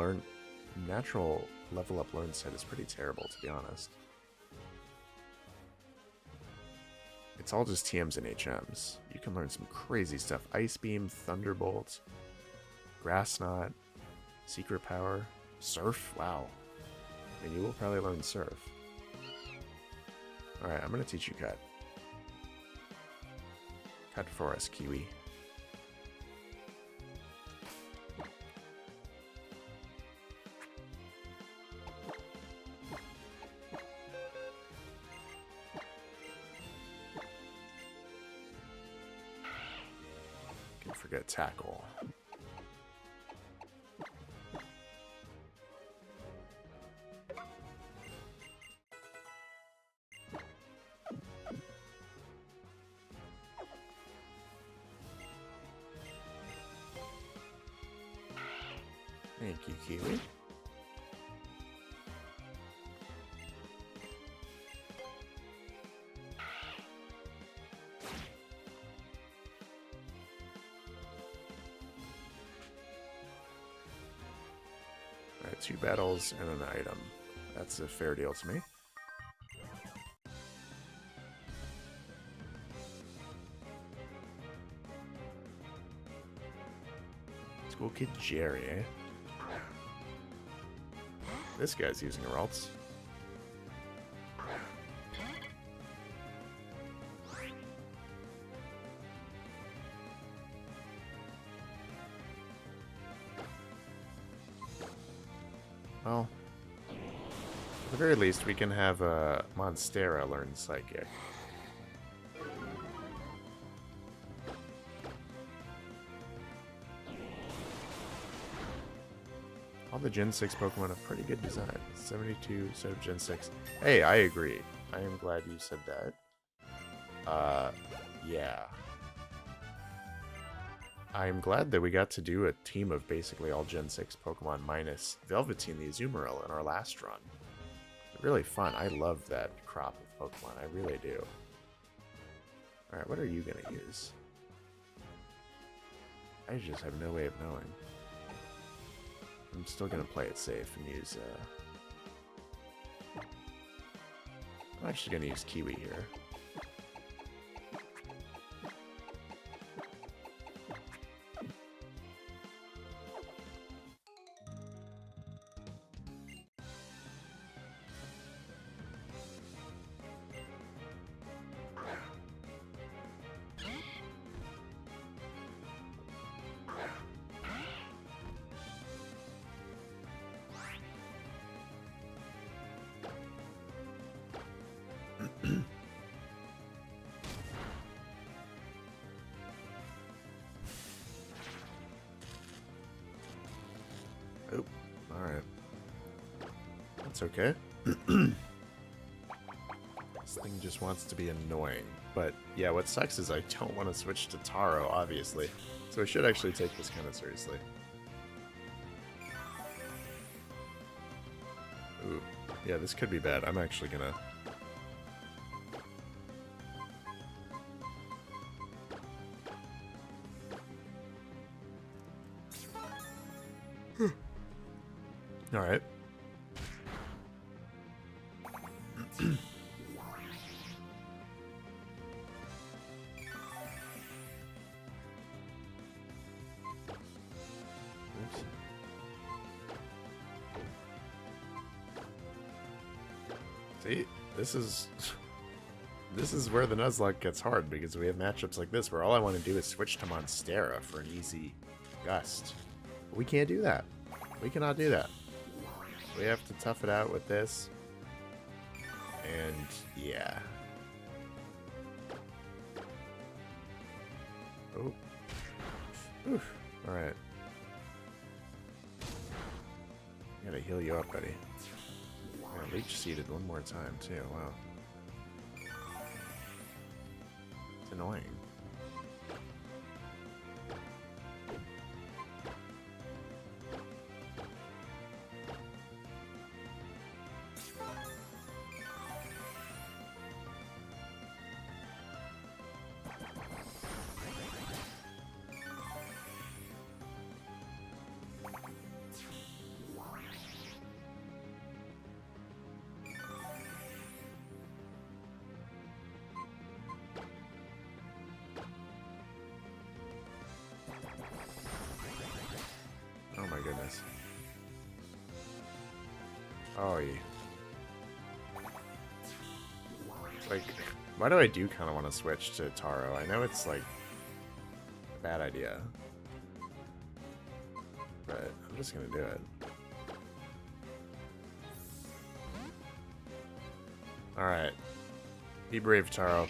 level up learn set is pretty terrible, to be honest. It's all just TMs and HMs. You can learn some crazy stuff. Ice Beam, Thunderbolt, Grass Knot, Secret Power, Surf. Wow. I mean, you will probably learn Surf. Alright, I'm going to teach you Cut. Cut for us, Kiwi. Can't forget Tackle. Thank you, Kiwi. Alright, 2 battles and an item. That's a fair deal to me. School Kid Jerry, eh? This guy's using a Ralts. Well, at the very least, we can have Monstera learn Psychic. All the Gen 6 Pokemon have pretty good design. 72 instead of Gen 6. Hey, I agree. I am glad you said that. Yeah. I'm glad that we got to do a team of basically all Gen 6 Pokemon minus Velveteen the Azumarill in our last run. Really fun. I love that crop of Pokemon. I really do. Alright, what are you going to use? I just have no way of knowing. I'm still going to play it safe and use... I'm actually going to use Kiwi here. Oh, alright. That's okay. This thing just wants to be annoying. But yeah, what sucks is I don't want to switch to Taro, obviously. So I should actually take this kind of seriously. Ooh, yeah, this could be bad. I'm actually gonna... Alright. See, this is where the Nuzlocke gets hard, because we have matchups like this where all I want to do is switch to Monstera for an easy gust. But we can't do that. We cannot do that. We have to tough it out with this. And yeah. Oh. Oof. Alright. Gotta heal you up, buddy. Yeah, leech seeded one more time too. Wow. It's annoying. Oh, yeah. Like, why do I kind of want to switch to Taro? I know it's like a bad idea, but I'm just gonna do it. All right, be brave, Taro.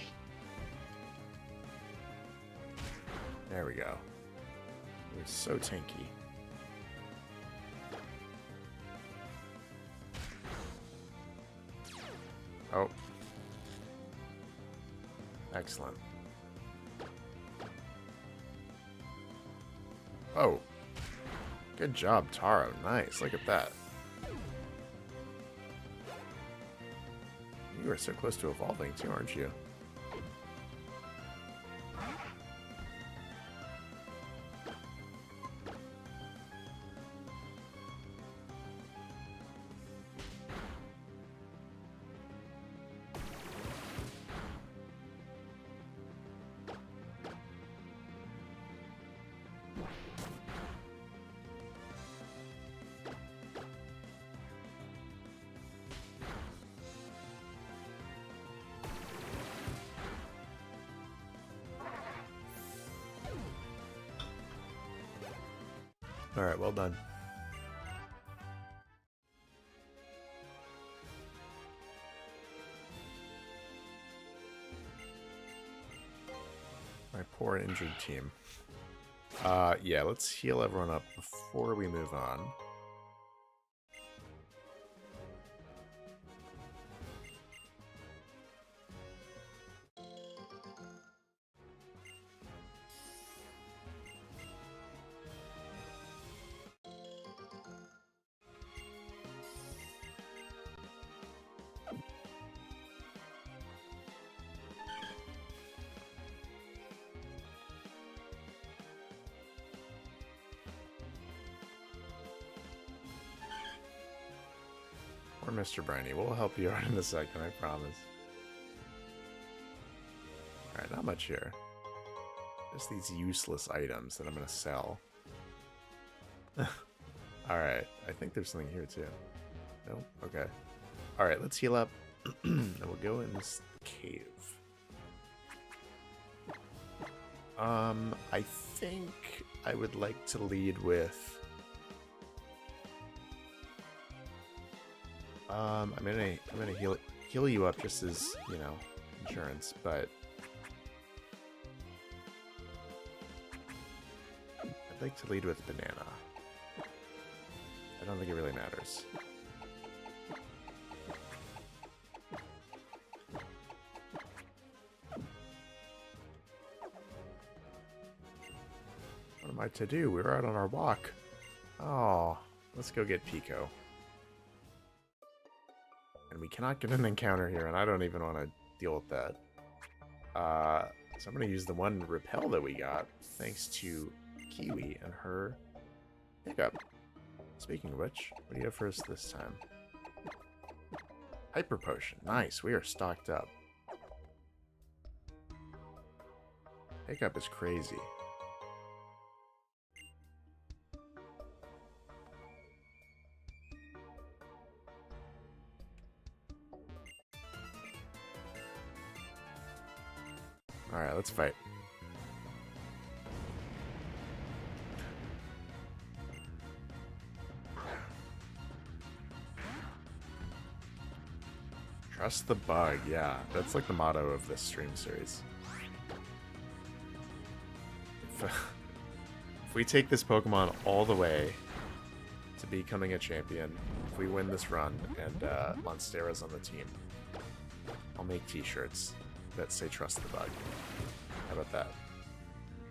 There we go. We're so tanky. Oh. Excellent. Oh. Good job, Taro. Nice. Look at that. You are so close to evolving too, aren't you? Alright, well done. My poor injured team. Yeah, let's heal everyone up before we move on. Or Mr. Briny. We'll help you out in a second, I promise. Alright, not much here. Just these useless items that I'm going to sell. Alright, I think there's something here too. Nope, okay. Alright, let's heal up. And we'll go in this cave. I think I would like to lead with... I'm gonna heal you up just as, you know, insurance, but I'd like to lead with banana. I don't think it really matters. What am I to do? We were out on our walk. Oh, let's go get Pico. And we cannot get an encounter here, and I don't even want to deal with that. So I'm going to use the one repel that we got, thanks to Kiwi and her pickup. Speaking of which, what do you have for us this time? Hyper Potion. Nice, we are stocked up. Pickup is crazy. Alright, let's fight. Trust the bug, yeah. That's like the motto of this stream series. If we take this Pokemon all the way to becoming a champion, if we win this run and Monstera's on the team, I'll make t-shirts that say trust the bug. How about that?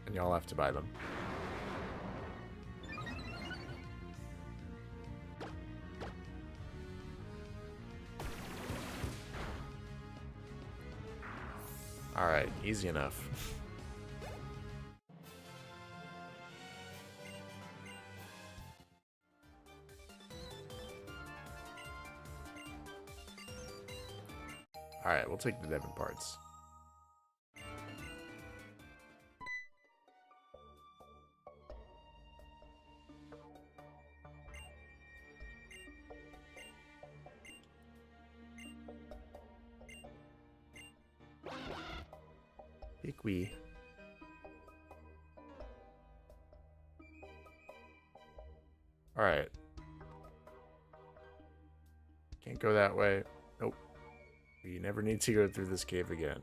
And y'all have to buy them. Alright, easy enough. Alright, we'll take the Devon parts. Hickwee. Alright. Can't go that way. Nope. We never need to go through this cave again.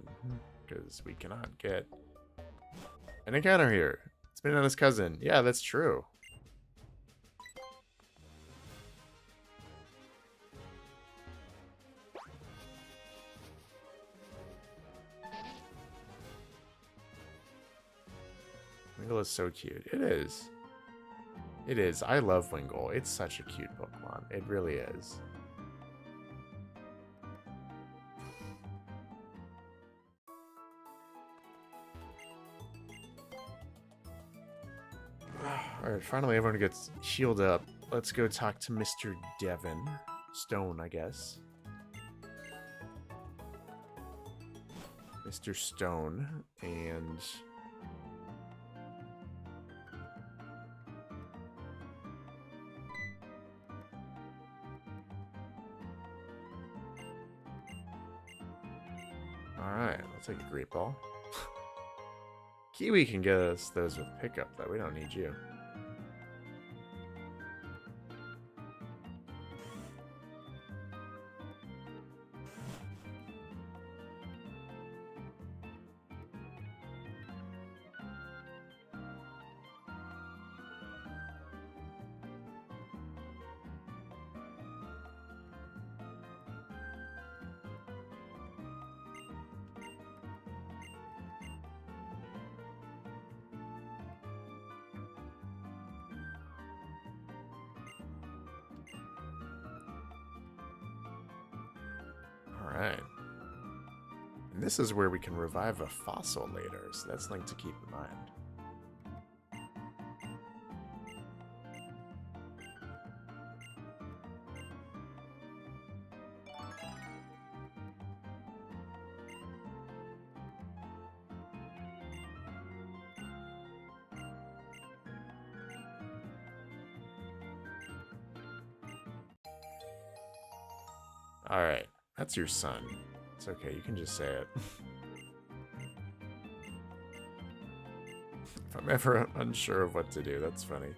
Because we cannot get an encounter here. It's been on his cousin. Yeah, that's true. Wingull is so cute. It is. It is. I love Wingull. It's such a cute Pokemon. It really is. Alright, finally everyone gets healed up. Let's go talk to Mr. Devon. Stone, I guess. Mr. Stone, and... Alright, I'll take a Great Ball. Kiwi can get us those with pickup, though. We don't need you. Alright. And this is where we can revive a fossil later, so that's something to keep in mind. Alright. That's your son. It's okay, you can just say it. If I'm ever unsure of what to do, that's funny.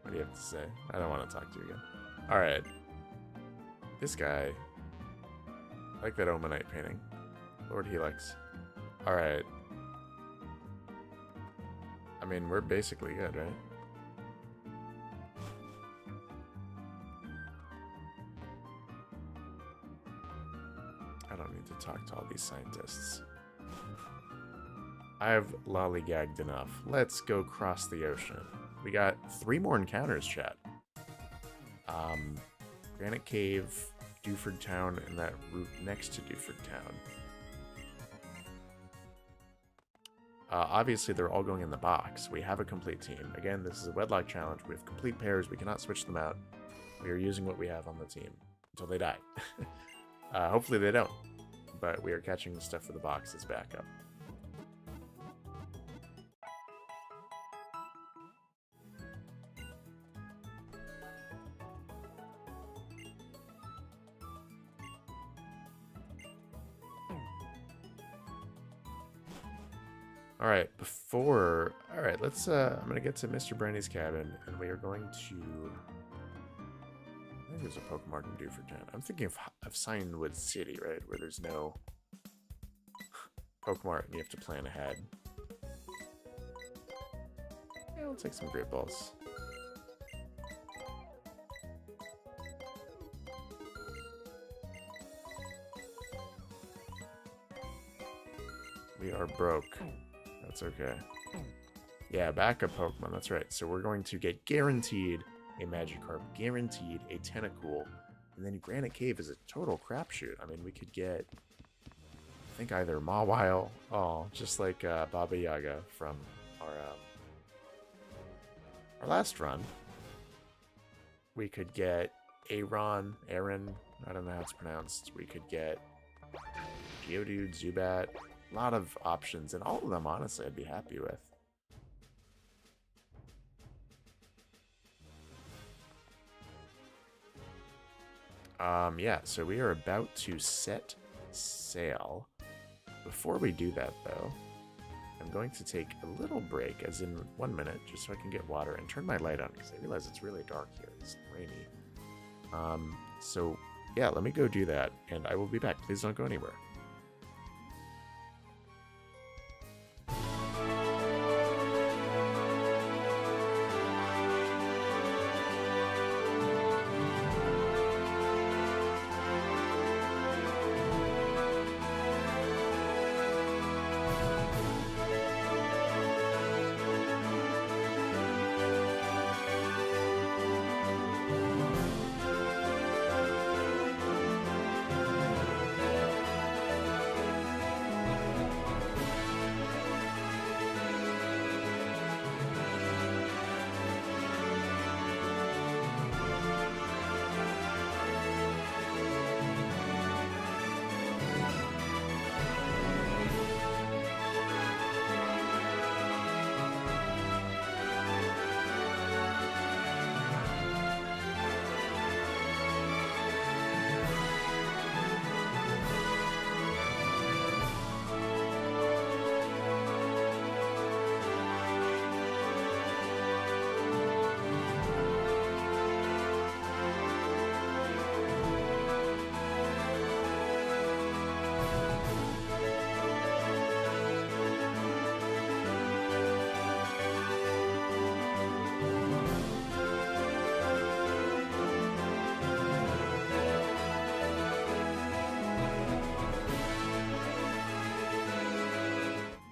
What do you have to say? I don't want to talk to you again. Alright. This guy. I like that Omanite painting. Lord Helix. Alright. I mean, we're basically good, right? I don't need to talk to all these scientists. I've lollygagged enough. Let's go cross the ocean. We got 3 more encounters, chat. Granite Cave, Dewford Town, and that route next to Dewford Town. Obviously, they're all going in the box. We have a complete team. Again, this is a Wedlocke challenge. We have complete pairs. We cannot switch them out. We are using what we have on the team until they die. Hopefully they don't. But we are catching the stuff for the box as backup. Alright, Alright, let's, I'm gonna get to Mr. Brandy's cabin, and we are going to... I think there's a Pokemon in Dewford Town. I'm thinking of Signwood City, right? Where there's no Pokemon and you have to plan ahead. Yeah, we'll take some Great Balls. We are broke. That's okay. Yeah, backup Pokemon, that's right. So we're going to get guaranteed a Magikarp, guaranteed a Tentacool, and then Granite Cave is a total crapshoot. I mean, we could get, I think, either Mawile, just like Baba Yaga from our last run. We could get Aaron, I don't know how it's pronounced. We could get Geodude, Zubat, a lot of options, and all of them, honestly, I'd be happy with. Yeah, so we are about to set sail. Before we do that, though, I'm going to take a little break, as in 1 minute, just so I can get water and turn my light on, because I realize it's really dark here. It's rainy. So, yeah, let me go do that, and I will be back. Please don't go anywhere.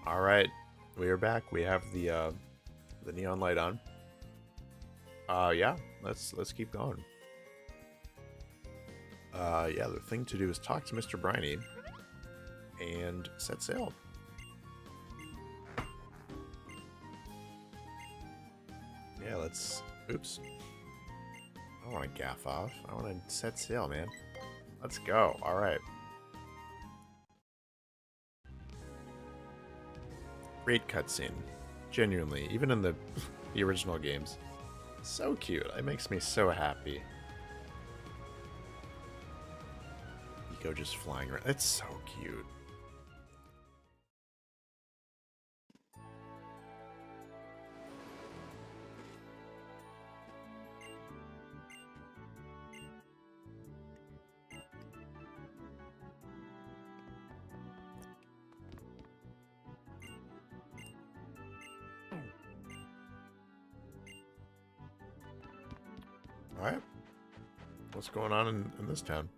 Alright, we are back. We have the neon light on. Yeah, let's keep going. Yeah, the thing to do is talk to Mr. Briny and set sail. Yeah, let's... Oops. I don't want to gaff off. I want to set sail, man. Let's go. Alright. Great cutscene. Genuinely. Even in the original games. So cute. It makes me so happy. Eco just flying around. It's so cute. Alright. What's going on in this town?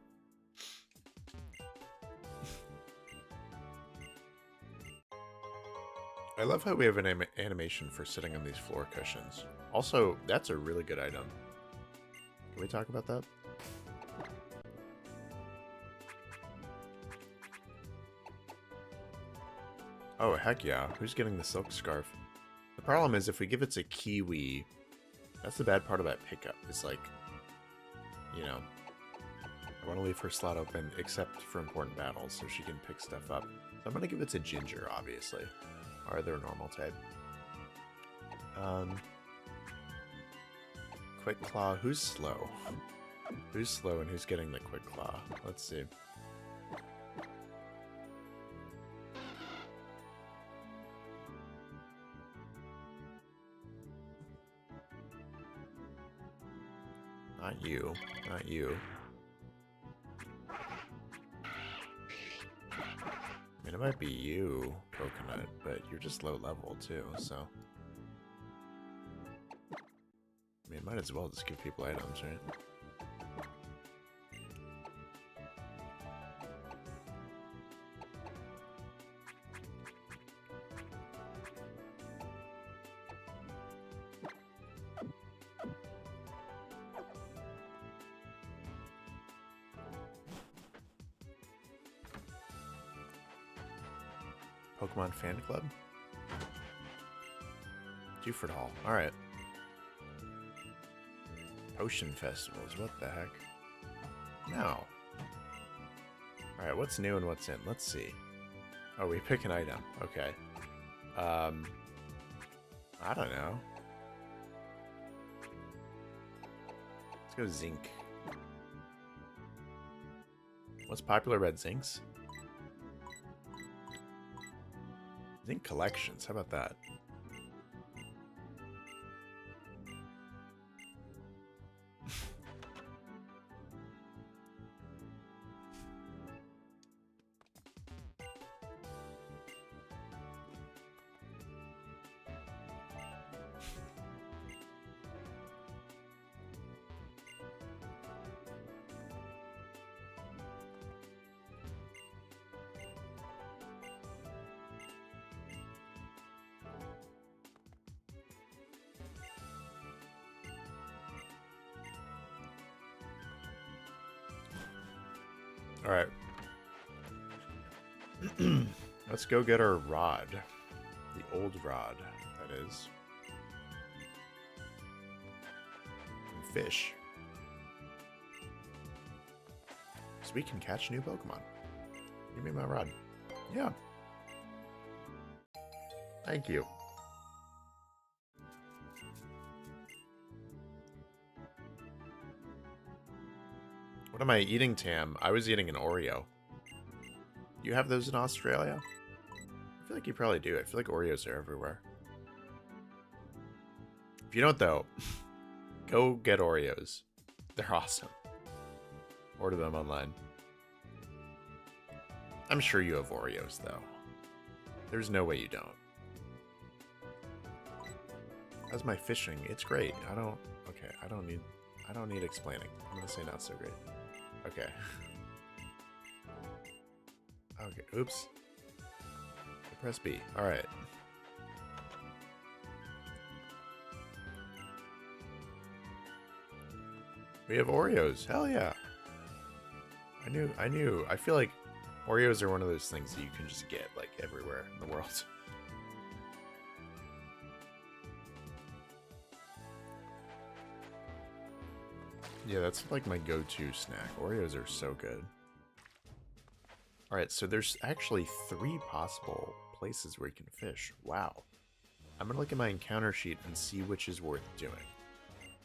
I love how we have an animation for sitting on these floor cushions. Also, that's a really good item. Can we talk about that? Oh, heck yeah. Who's getting the silk scarf? The problem is if we give it to Kiwi... That's the bad part about pickup. It's like, you know, I want to leave her slot open except for important battles so she can pick stuff up. So I'm going to give it to Ginger, obviously. Or their normal type. Quick Claw. Who's slow? Who's slow and who's getting the Quick Claw? Let's see. Not you. Not you. I mean, it might be you, Coconut, but you're just low level too, so... I mean, might as well just give people items, right? Pokemon Fan Club? Dewford Hall. Alright. Potion Festivals. What the heck? No. Alright, what's new and what's in? Let's see. Oh, we pick an item. Okay. I don't know. Let's go Zinc. What's popular? Red Zincs? I think collections. How about that? All right. Let's go get our rod. The old rod, that is. And fish. So we can catch new Pokemon. Give me my rod. Yeah. Thank you. What am I eating, Tam? I was eating an Oreo. Do you have those in Australia? I feel like you probably do. I feel like Oreos are everywhere. If you don't, though, go get Oreos. They're awesome. Order them online. I'm sure you have Oreos, though. There's no way you don't. How's my fishing? It's great. Okay, I don't need explaining. I'm gonna say not so great. Okay. Okay, oops. Press B. Alright. We have Oreos. Hell yeah. I knew. I feel like Oreos are one of those things that you can just get, like, everywhere in the world. Yeah, that's like my go-to snack. Oreos are so good. Alright, so there's actually 3 possible places where you can fish. Wow. I'm gonna look at my encounter sheet and see which is worth doing.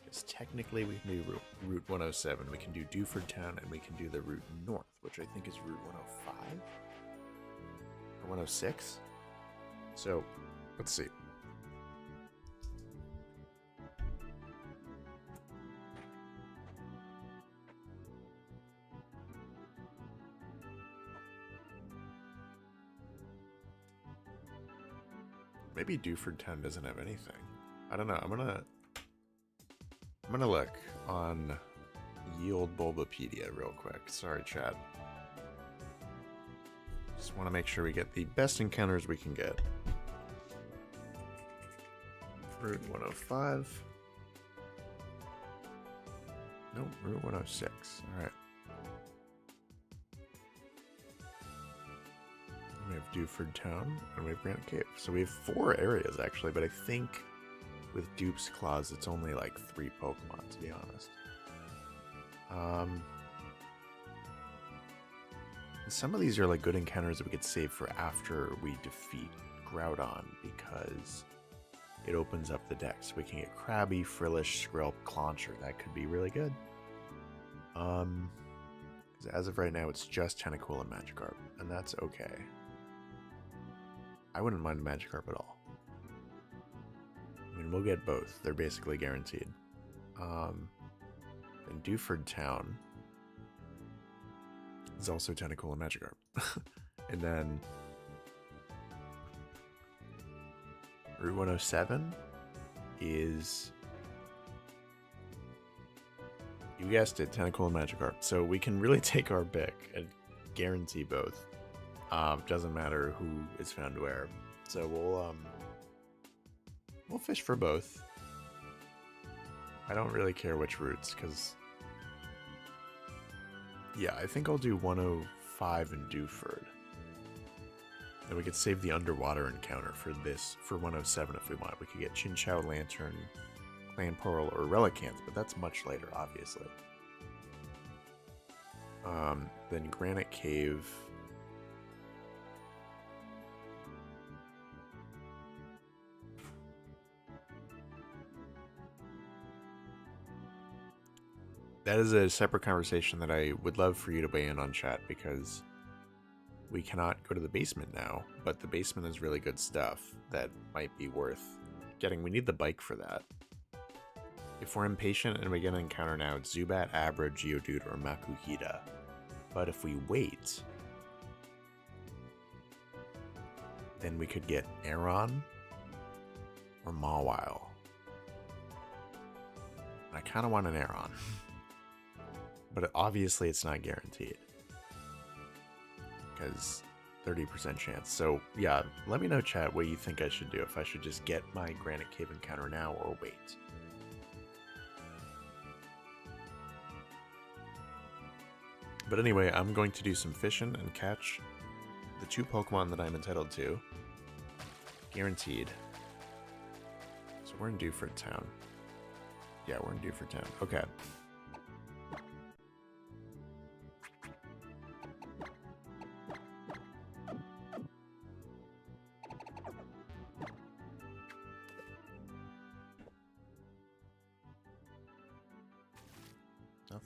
Because technically we can do Route 107, we can do Dewford Town, and we can do the Route North, which I think is Route 105? Or 106? So, let's see. Maybe Dewford Town doesn't have anything. I don't know. I'm gonna look on Ye Olde Bulbapedia real quick. Sorry, chat. Just want to make sure we get the best encounters we can get. Route 105. Nope, Route 106. Alright. We have Dewford Town, and we have Granite Cave. So we have 4 areas, actually, but I think with Dupe's Claws, it's only like 3 Pokemon, to be honest. Some of these are like good encounters that we could save for after we defeat Groudon, because it opens up the deck. So we can get Krabby, Frillish, Skrelp, Clauncher. That could be really good. As of right now, it's just Tentacool and Magikarp, and that's okay. I wouldn't mind a Magikarp at all. I mean, we'll get both. They're basically guaranteed. And Dewford Town is also Tentacool and Magikarp. And then Route 107 is, you guessed it, Tentacool and Magikarp. So we can really take our pick and guarantee both. Doesn't matter who is found where. So we'll fish for both. I don't really care which routes, because yeah, I think I'll do 105 and Dewford. Then we could save the underwater encounter for 107 if we want. We could get Chinchou, Lantern, Clanportal, or Relicanth, but that's much later, obviously. Then Granite Cave. That is a separate conversation that I would love for you to weigh in on, chat, because we cannot go to the basement now, but the basement is really good stuff that might be worth getting. We need the bike for that. If we're impatient and we get an encounter now, it's Zubat, Abra, Geodude, or Makuhita. But if we wait, then we could get Aron or Mawile. I kind of want an Aron. But obviously it's not guaranteed. Because 30% chance. So yeah, let me know, chat, what you think I should do. If I should just get my Granite Cave encounter now or wait. But anyway, I'm going to do some fishing and catch the 2 Pokemon that I'm entitled to. Guaranteed. So we're in Dewford Town. Yeah, we're in Dewford Town. Okay.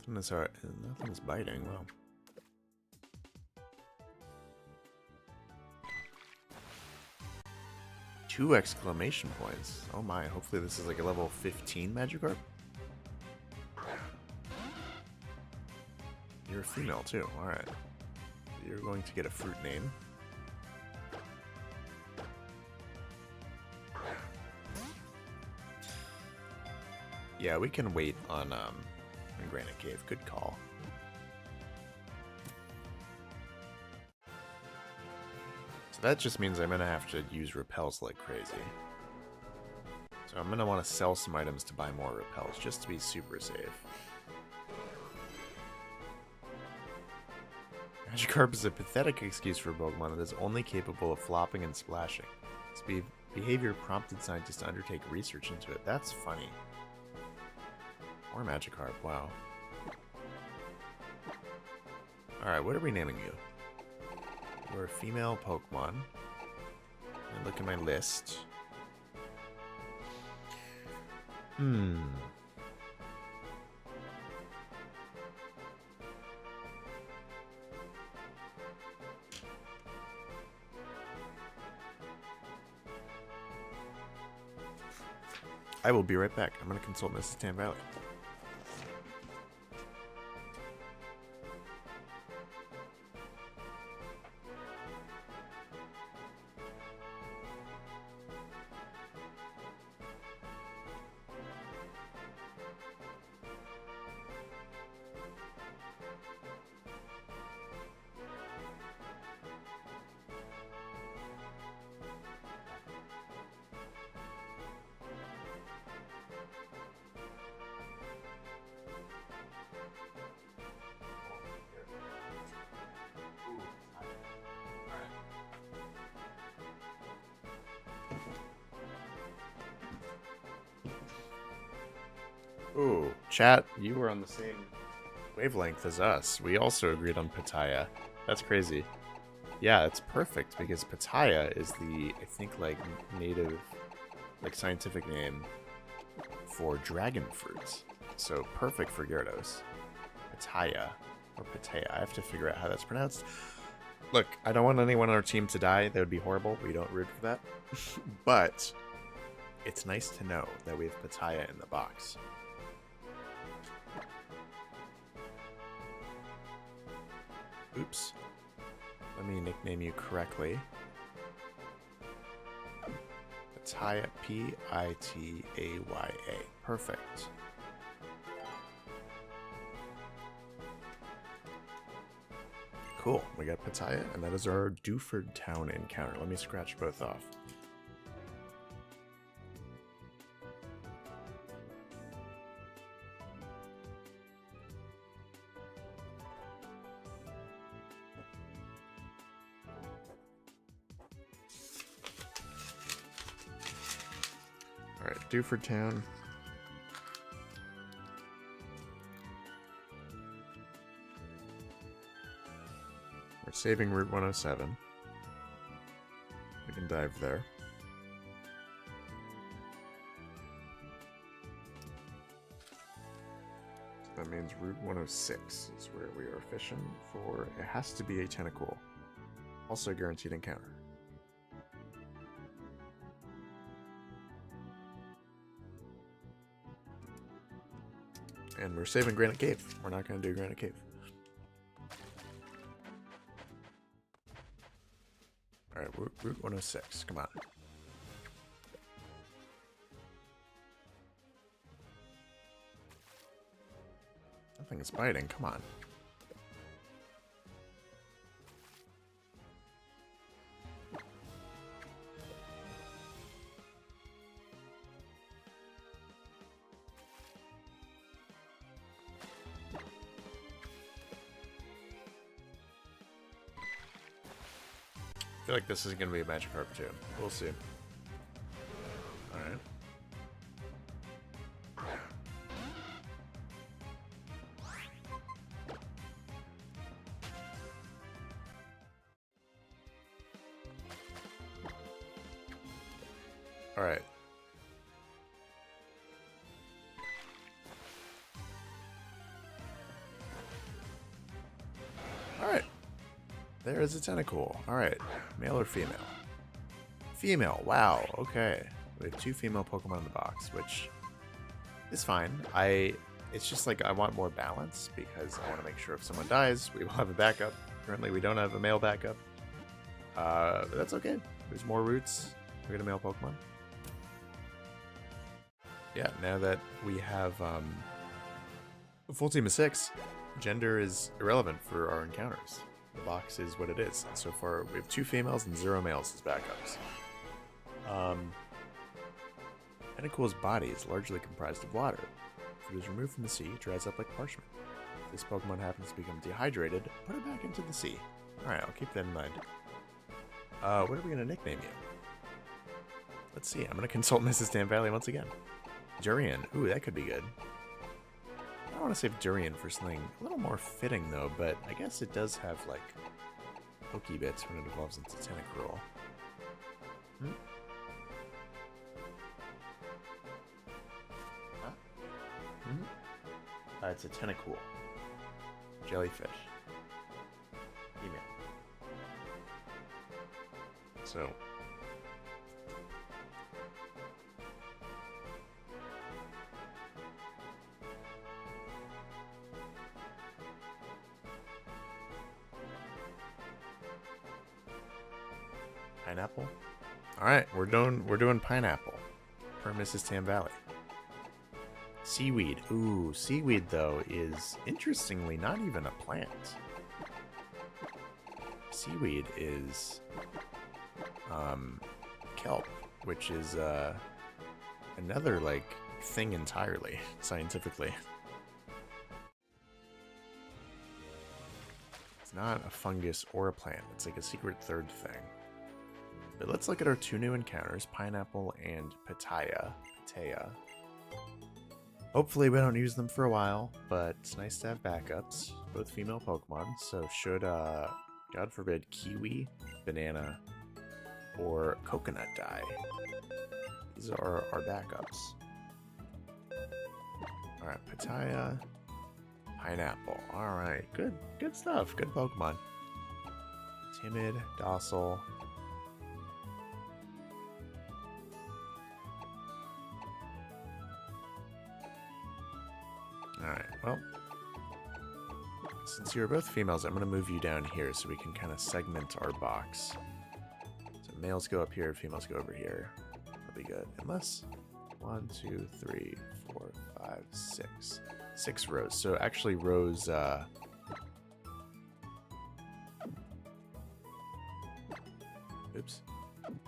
Nothing is biting. Well, 2 exclamation points. Oh my! Hopefully this is like a level 15 Magikarp. You're a female too. All right. You're going to get a fruit name. Yeah, we can wait on Granite Cave. Good call. So that just means I'm going to have to use repels like crazy. So I'm going to want to sell some items to buy more repels, just to be super safe. Magikarp is a pathetic excuse for a Pokemon that is only capable of flopping and splashing. Its behavior prompted scientists to undertake research into it. That's funny. More Magikarp, wow. Alright, what are we naming you? You're a female Pokemon. I look at my list. I will be right back. I'm going to consult Mrs. Tan Valley. Ooh, chat, you were on the same wavelength as us. We also agreed on Pitaya. That's crazy. Yeah, it's perfect because Pitaya is the, I think, like, native, like, scientific name for dragon fruits. So perfect for Gyarados. Pitaya. Or Pitaya. I have to figure out how that's pronounced. Look, I don't want anyone on our team to die. That would be horrible. We don't root for that. But it's nice to know that we have Pitaya in the box. Oops. Let me nickname you correctly. Pitaya, P-I-T-A-Y-A. Perfect. Cool. We got Pitaya, and that is our Dewford Town encounter. Let me scratch both off. Alright, Dewford Town. We're saving Route 107. We can dive there. That means Route 106 is where we are fishing for. It has to be a tentacle. Also guaranteed encounter. And we're saving Granite Cave. We're not going to do Granite Cave. Alright, Route 106. Come on. Nothing is biting. Come on. I feel like this is going to be a Magikarp too. We'll see. Alright. Alright. Alright. There is a Tentacool. Alright. Male or female? Female. Wow. Okay. We have 2 female Pokemon in the box, which is fine. It's just like I want more balance because I want to make sure if someone dies, we will have a backup. Currently, we don't have a male backup. But that's okay. There's more routes. We get a male Pokemon. Yeah, now that we have a full team of 6, gender is irrelevant for our encounters. The box is what it is. And so far, we have 2 females and 0 males as backups. Tentacool's body is largely comprised of water. If it is removed from the sea, it dries up like parchment. If this Pokemon happens to become dehydrated, put it back into the sea. Alright, I'll keep that in mind. What are we going to nickname you? Let's see. I'm going to consult Mrs. Tam Valley once again. Durian. Ooh, that could be good. I want to save Durian for something a little more fitting, though, but I guess it does have, like, Pokebits when it evolves into Tentacruel. Hmm? Huh? Hmm? It's a Tentacool. Jellyfish. Female. So... Pineapple? Alright, we're doing pineapple. For Mrs. Tam Valley. Seaweed. Ooh, seaweed though is interestingly not even a plant. Seaweed is kelp, which is another like thing entirely, scientifically. It's not a fungus or a plant, it's like a secret third thing. But let's look at our 2 new encounters, Pineapple and Pitaya. Hopefully we don't use them for a while, but it's nice to have backups. Both female Pokemon, so should, God forbid, Kiwi, Banana, or Coconut die. These are our backups. Alright, Pitaya, Pineapple. Alright, good stuff, good Pokemon. Timid, docile. Alright, well, since you're both females, I'm going to move you down here so we can kind of segment our box. So males go up here, females go over here. That'll be good. Unless 1, 2, 3, 4, 5, 6. 6 rows. So actually rows, oops. I'm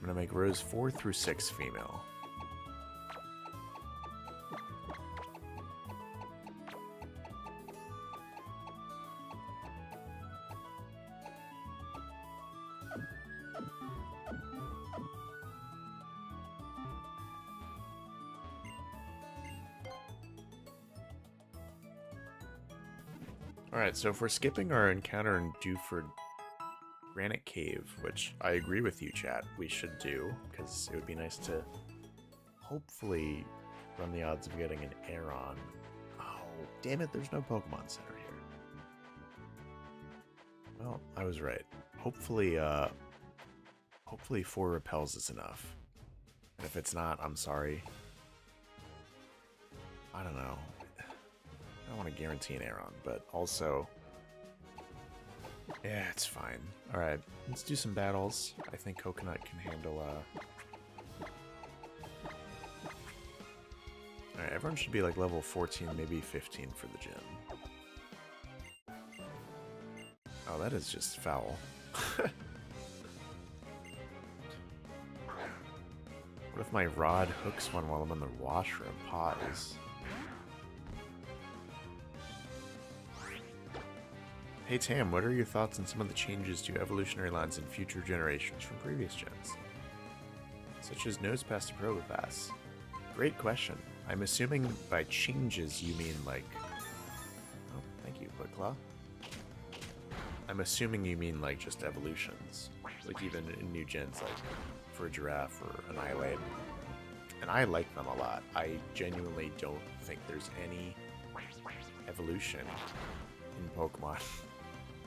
going to make rows 4 through 6 female. Alright, so if we're skipping our encounter and due for Granite Cave, which I agree with you, chat, we should do, because it would be nice to hopefully run the odds of getting an Aeron. Oh, damn it, there's no Pokemon Center here. Well, I was right. Hopefully, hopefully 4 repels is enough. And if it's not, I'm sorry. I don't know. I don't want to guarantee an Aeron, but also... yeah, it's fine. Alright, let's do some battles. I think Coconut can handle, Alright, everyone should be like level 14, maybe 15 for the gym. Oh, that is just foul. What if my rod hooks one while I'm in the washroom? Pause. Hey Tam, what are your thoughts on some of the changes to evolutionary lines in future generations from previous gens? Such as Nose Pass to Probopass. Great question. I'm assuming by changes you mean like... oh, thank you, Woodclaw. I'm assuming you mean like just evolutions. Like even in new gens, like for a Giraffe or Annihilate. And I like them a lot. I genuinely don't think there's any evolution in Pokemon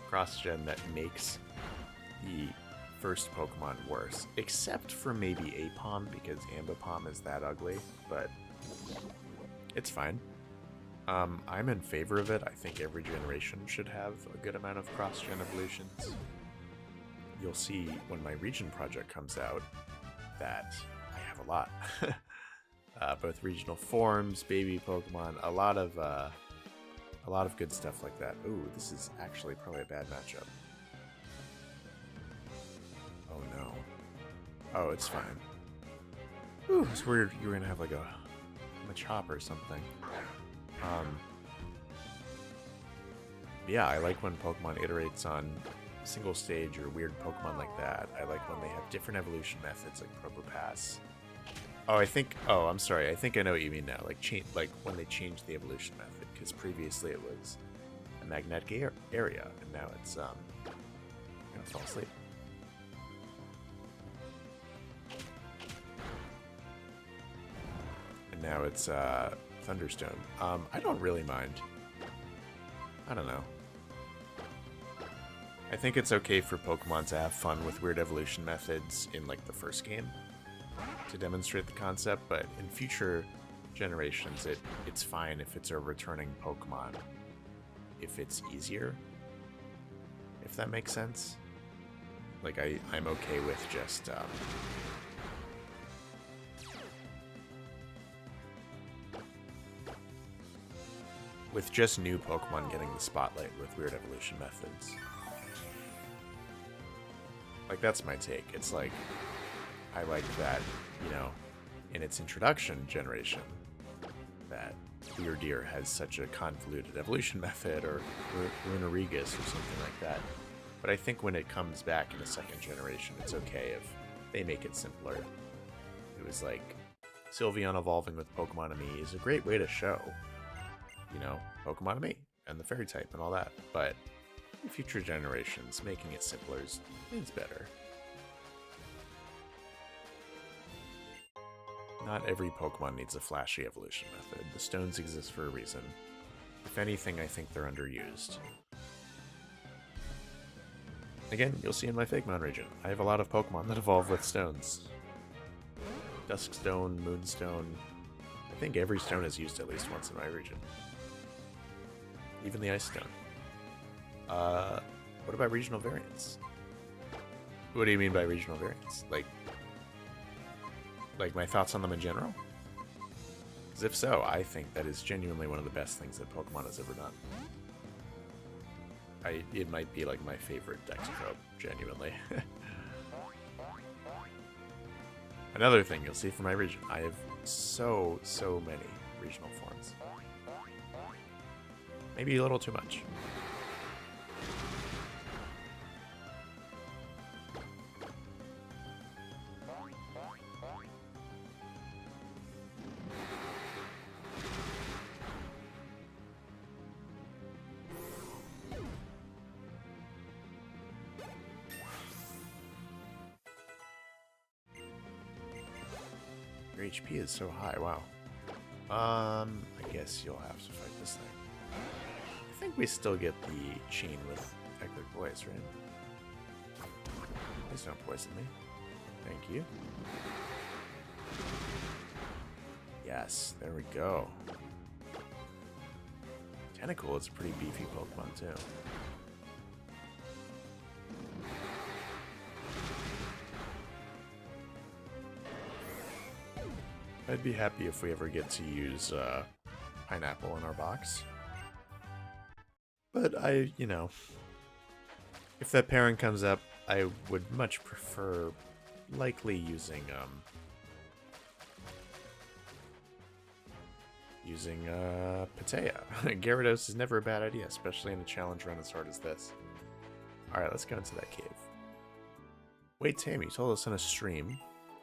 cross-gen that makes the first Pokemon worse. Except for maybe Aipom, because Ambipom is that ugly, but it's fine. I'm in favor of it. I think every generation should have a good amount of cross-gen evolutions. You'll see when my region project comes out that I have a lot. Both regional forms, baby Pokemon, a lot of good stuff like that. Ooh, this is actually probably a bad matchup. Oh no. Oh, it's fine. Ooh, it's weird you were gonna have like a Machop or something. Yeah, I like when Pokemon iterates on single stage or weird Pokemon like that. I like when they have different evolution methods like Probopass. Oh, I'm sorry. I think I know what you mean now. Like when they changed the evolution method, because previously it was a magnetic area, and now it's I'm gonna fall asleep. And now it's Thunderstone. I don't really mind. I don't know. I think it's okay for Pokemon to have fun with weird evolution methods in like the first game to demonstrate the concept, but in future generations it's fine if it's a returning Pokemon if it's easier. If that makes sense. Like I'm okay with just new Pokemon getting the spotlight with weird evolution methods. Like, that's my take. It's like, I like that, you know, in its introduction generation, that Weirdeer has such a convoluted evolution method, or Runerigus, or something like that. But I think when it comes back in the second generation, it's okay if they make it simpler. It was like, Sylveon evolving with Pokemon-Ami is a great way to show, you know, Pokemon-Ami and the fairy type and all that, but in future generations, making it simpler is better. Not every Pokemon needs a flashy evolution method. The stones exist for a reason. If anything, I think they're underused. Again, you'll see in my Fake Mound region, I have a lot of Pokemon that evolve with stones. Duskstone, Moonstone. I think every stone is used at least once in my region. Even the Ice Stone. What about regional variants? What do you mean by regional variants? Like my thoughts on them in general? Because if so, I think that is genuinely one of the best things that Pokemon has ever done. It might be like my favorite Dex trope, genuinely. Another thing you'll see from my region, I have so many regional forms. Maybe a little too much. Your HP is so high, wow. I guess you'll have to fight this thing. I think we still get the chain with Echoic Voice, right? Please don't poison me. Thank you. Yes, there we go. Tentacle is a pretty beefy Pokemon too. I'd be happy if we ever get to use pineapple in our box. But you know, if that pairing comes up, I would much prefer likely using Patea. Gyarados is never a bad idea, especially in a challenge run as hard as this. Alright, let's go into that cave. Wait, Tam, you told us on a stream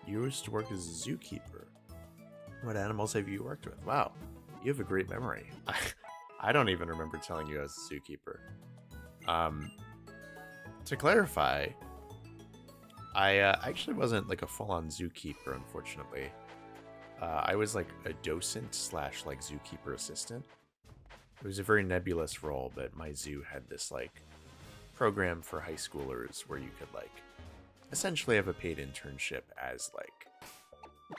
you used to work as a zookeeper. What animals have you worked with? Wow, you have a great memory. I don't even remember telling you I was a zookeeper. To clarify, I actually wasn't like a full-on zookeeper, unfortunately. I was like a docent slash like zookeeper assistant. It was a very nebulous role, but my zoo had this like program for high schoolers where you could like essentially have a paid internship as like,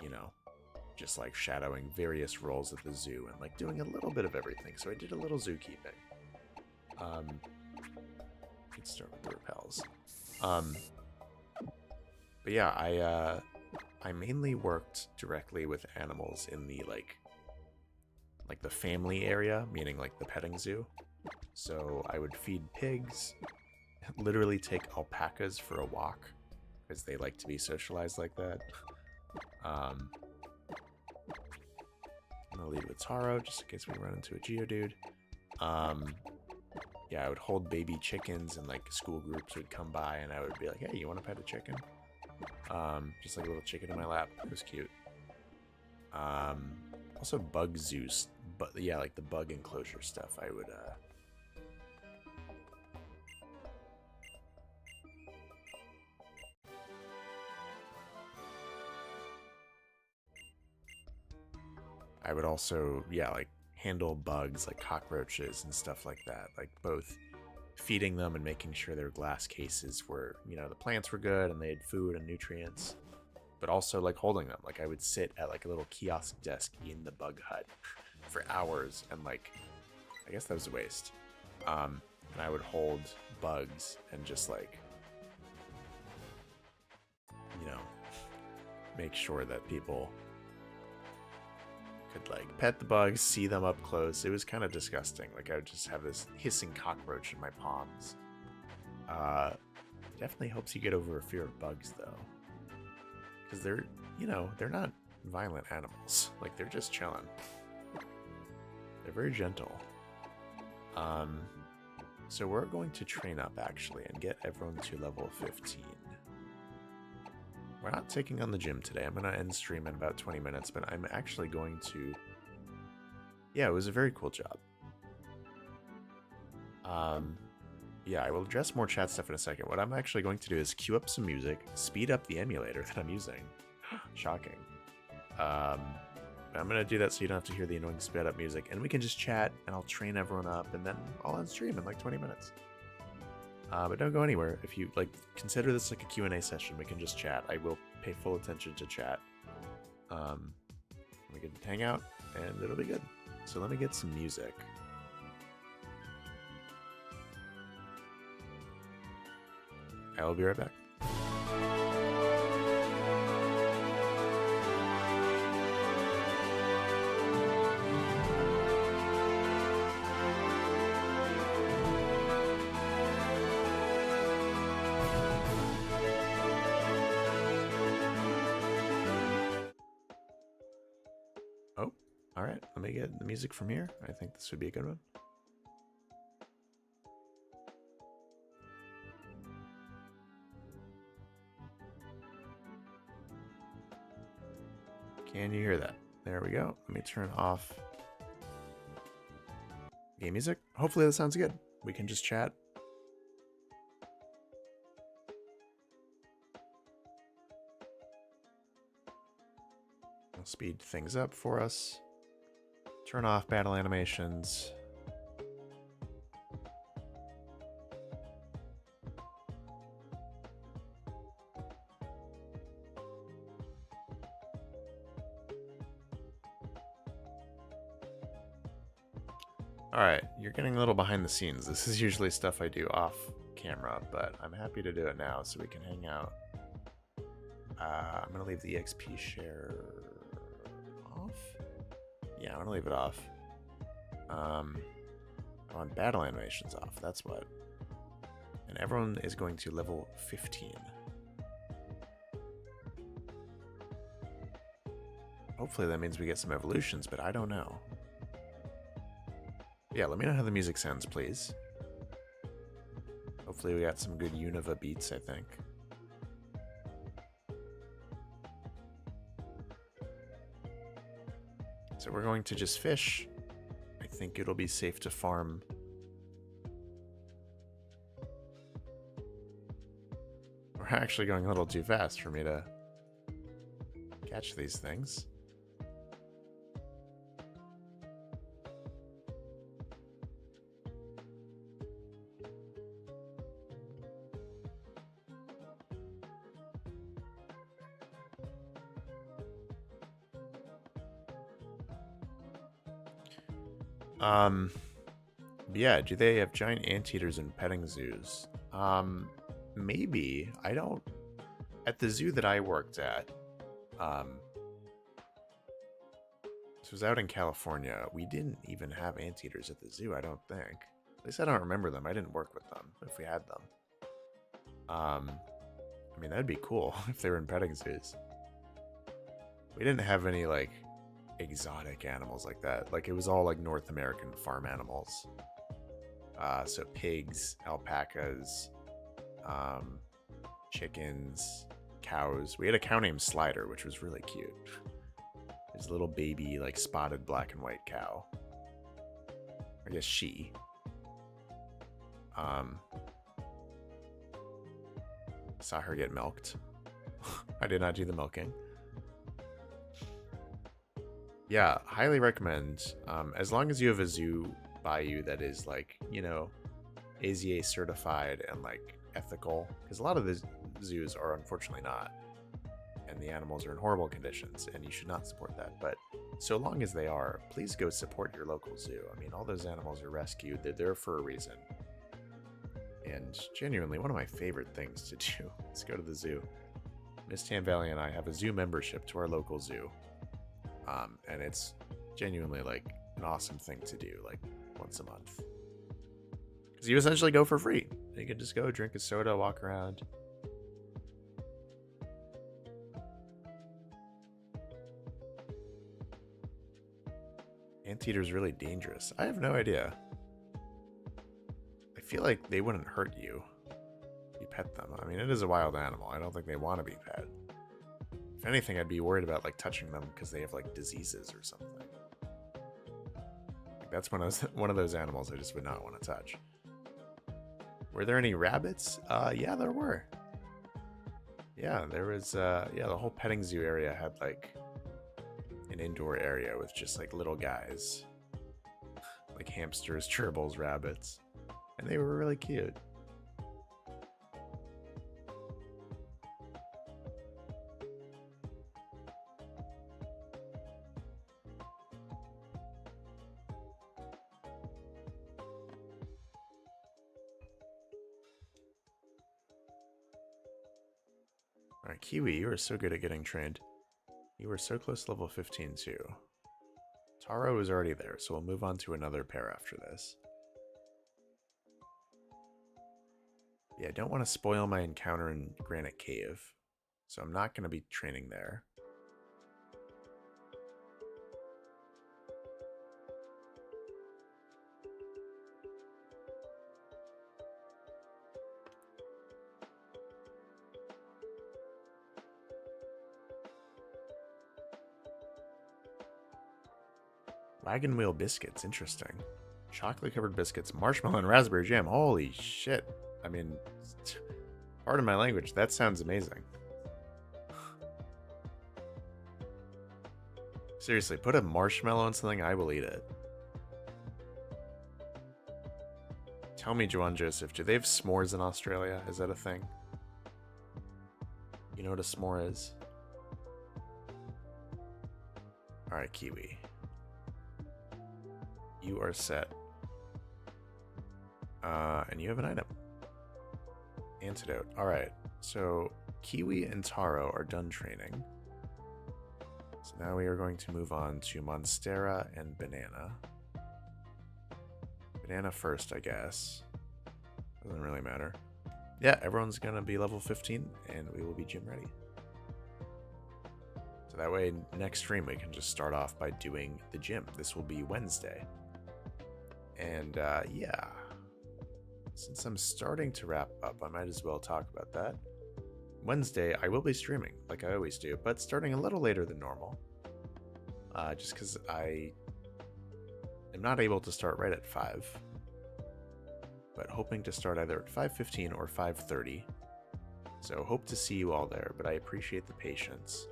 you know, just like shadowing various roles at the zoo and like doing a little bit of everything. So I did a little zookeeping. Let's start with the repels. But yeah, I mainly worked directly with animals in the like the family area, meaning like the petting zoo. So I would feed pigs, literally take alpacas for a walk because they like to be socialized like that. I'm gonna lead with Taro just in case we run into a Geodude. Yeah, I would hold baby chickens and like school groups would come by and I would be like, hey, you want to pet a chicken? Just like a little chicken in my lap. It was cute. Also bug zoos, but yeah, like the bug enclosure stuff I would also, yeah, like handle bugs like cockroaches and stuff like that, like both feeding them and making sure their glass cases were, you know, the plants were good and they had food and nutrients, but also like holding them. Like I would sit at like a little kiosk desk in the bug hut for hours and like, I guess that was a waste. And I would hold bugs and just like, you know, make sure that people could like pet the bugs, see them up close. It was kind of disgusting. Like I would just have this hissing cockroach in my palms. Definitely helps you get over a fear of bugs though, because they're, you know, they're not violent animals. Like they're just chilling. They're very gentle. So we're going to train up actually and get everyone to level 15. We're not taking on the gym today. I'm going to end stream in about 20 minutes, but I'm actually going to... Yeah, it was a very cool job. Yeah, I will address more chat stuff in a second. What I'm actually going to do is queue up some music, speed up the emulator that I'm using. Shocking. I'm going to do that so you don't have to hear the annoying sped up music, and we can just chat, and I'll train everyone up, and then I'll end stream in like 20 minutes. But don't go anywhere. If you like, consider this like a Q&A session. We can just chat. I will pay full attention to chat. We can hang out, and it'll be good. So let me get some music. I will be right back. Oh, all right. Let me get the music from here. I think this would be a good one. Can you hear that? There we go. Let me turn off game music. Hopefully that sounds good. We can just chat. I'll speed things up for us. Turn off battle animations. Alright, you're getting a little behind the scenes. This is usually stuff I do off camera, but I'm happy to do it now so we can hang out. I'm going to leave the XP share off. Yeah, I'm going to leave it off. I want battle animations off, that's what. And everyone is going to level 15. Hopefully that means we get some evolutions, but I don't know. Yeah, let me know how the music sounds, please. Hopefully we got some good Unova beats, I think. So we're going to just fish. I think it'll be safe to farm. We're actually going a little too fast for me to catch these things. Yeah, do they have giant anteaters in petting zoos? Maybe. I don't... At the zoo that I worked at, this was out in California, we didn't even have anteaters at the zoo, I don't think. At least I don't remember them. I didn't work with them, if we had them. I mean, that'd be cool if they were in petting zoos. We didn't have any, like, exotic animals like that. Like, it was all, like, North American farm animals. So pigs, alpacas, chickens, cows. We had a cow named Slider, which was really cute. It was a little baby, like, spotted black and white cow. I guess she. Saw her get milked. I did not do the milking. Yeah, highly recommend. As long as you have a zoo by you that is, like, you know, AZA certified and, like, ethical, because a lot of the zoos are unfortunately not, and the animals are in horrible conditions, and you should not support that. But so long as they are, please go support your local zoo. I mean, all those animals are rescued. They're there for a reason. And genuinely, one of my favorite things to do is go to the zoo. Miss Tam Valley and I have a zoo membership to our local zoo. And it's genuinely, like, an awesome thing to do, like, once a month. Because you essentially go for free. You can just go drink a soda, walk around. Anteater's really dangerous. I have no idea. I feel like they wouldn't hurt you if you pet them. I mean, it is a wild animal. I don't think they want to be pet. If anything, I'd be worried about, like, touching them because they have, like, diseases or something. Like, that's one of those animals I just would not want to touch. Were there any rabbits? Yeah, there were. Yeah, there was, yeah, the whole petting zoo area had, like, an indoor area with just, like, little guys. Like hamsters, gerbils, rabbits. And they were really cute. Alright, Kiwi, you are so good at getting trained. You were so close to level 15 too. Taro is already there, so we'll move on to another pair after this. Yeah, I don't want to spoil my encounter in Granite Cave, so I'm not going to be training there. Wagon wheel biscuits, interesting. Chocolate covered biscuits, marshmallow and raspberry jam. Holy shit. I mean, pardon my language, that sounds amazing. Seriously, put a marshmallow on something, I will eat it. Tell me, Joanne Joseph, do they have s'mores in Australia? Is that a thing? You know what a s'more is? Alright, Kiwi. You are set And you have an item. Antidote. Alright, so Kiwi and Taro are done training. So now we are going to move on to Monstera and Banana. Banana first, I guess. Doesn't really matter. Yeah, everyone's going to be level 15, and we will be gym ready. So that way, next stream, we can just start off by doing the gym. This will be Wednesday. And, yeah. Since I'm starting to wrap up, I might as well talk about that. Wednesday, I will be streaming, like I always do, but starting a little later than normal. Just because I am not able to start right at 5. But hoping to start either at 5:15 or 5:30. So hope to see you all there, but I appreciate the patience.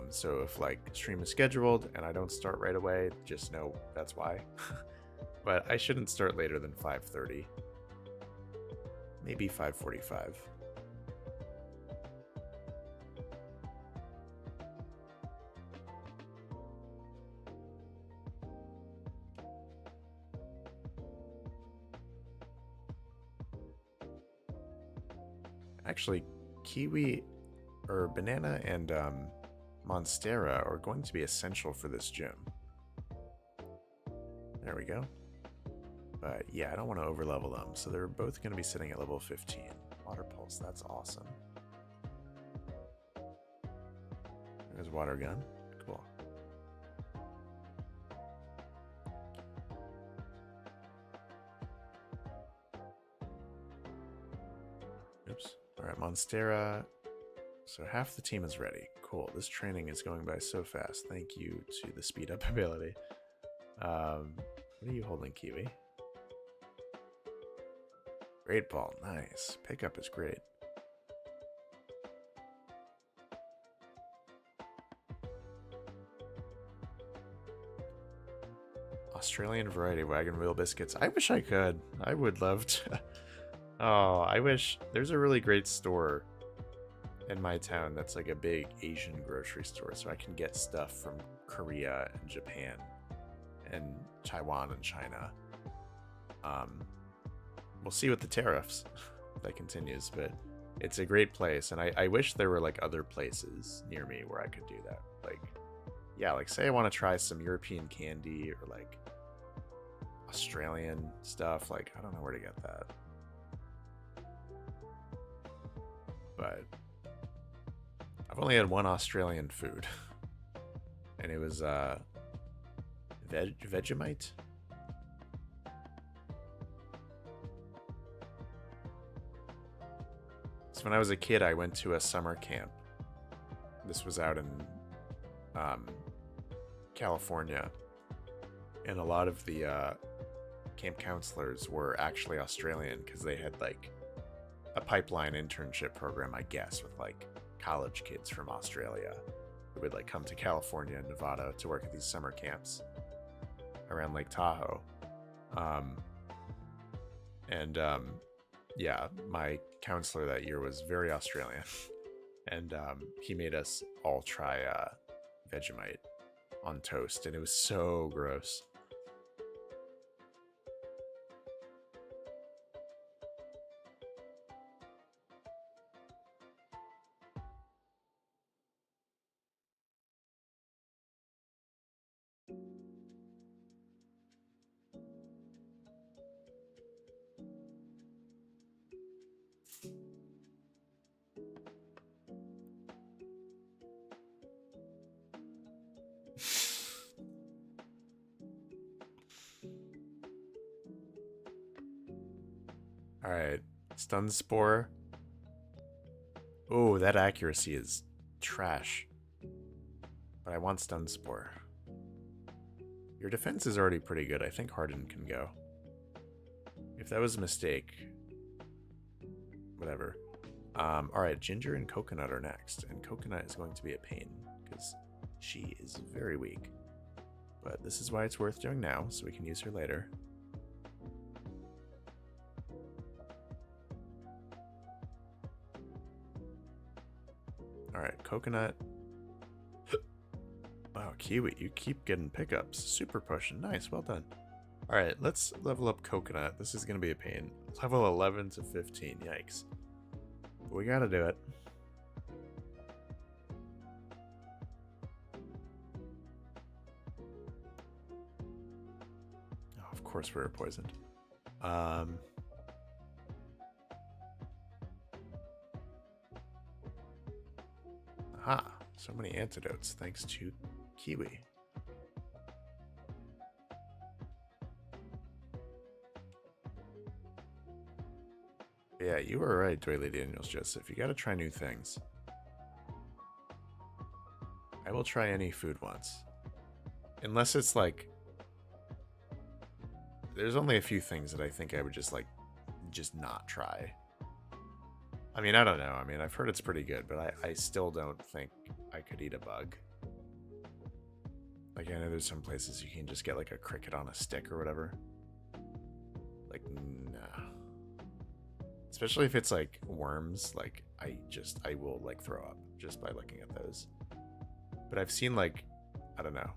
So if like stream is scheduled and I don't start right away, just know that's why. But I shouldn't start later than 5:30. Maybe 5:45. Actually, Kiwi or Banana and Monstera are going to be essential for this gym. There we go. But yeah, I don't want to overlevel them, so they're both going to be sitting at level 15. Water Pulse, that's awesome. There's Water Gun. Cool. Oops. Alright, Monstera. So half the team is ready. Cool. This training is going by so fast. Thank you to the speed up ability. What are you holding, Kiwi? Great ball. Nice. Pickup is great. Australian variety wagon wheel biscuits. I wish I could. I would love to. Oh, I wish. There's a really great store in my town that's like a big Asian grocery store, so I can get stuff from Korea and Japan and Taiwan and China. We'll see with the tariffs if that continues, but it's a great place, and I wish there were like other places near me where I could do that. Like, yeah, like say I want to try some European candy or like Australian stuff, like I don't know where to get that. But I've only had one Australian food, and it was Vegemite. So when I was a kid, I went to a summer camp. This was out in California, and a lot of the camp counselors were actually Australian because they had like a pipeline internship program, I guess, with like college kids from Australia who would like come to California and Nevada to work at these summer camps around Lake Tahoe. Yeah, my counselor that year was very Australian, and he made us all try Vegemite on toast, and it was so gross. Alright, Stun Spore. Oh, that accuracy is trash. But I want Stun Spore. Your defense is already pretty good. I think Harden can go. If that was a mistake, whatever. Alright, Ginger and Coconut are next. And Coconut is going to be a pain because she is very weak. But this is why it's worth doing now, so we can use her later. Alright, Coconut. Wow, Kiwi, you keep getting pickups. Super pushing. Nice, well done. Alright, let's level up Coconut. This is going to be a pain. Level 11 to 15. Yikes. But we got to do it. Oh, of course we were poisoned. Aha. So many antidotes thanks to Kiwi. Yeah, you were right, Doily Daniels Joseph. You gotta try new things. I will try any food once. Unless it's like... There's only a few things that I think I would just not try. I mean, I don't know. I mean, I've heard it's pretty good, but I still don't think I could eat a bug. Like, I know there's some places you can just get like a cricket on a stick or whatever. Like, nah. Especially if it's like worms, like I will like throw up just by looking at those. But I've seen like, I don't know.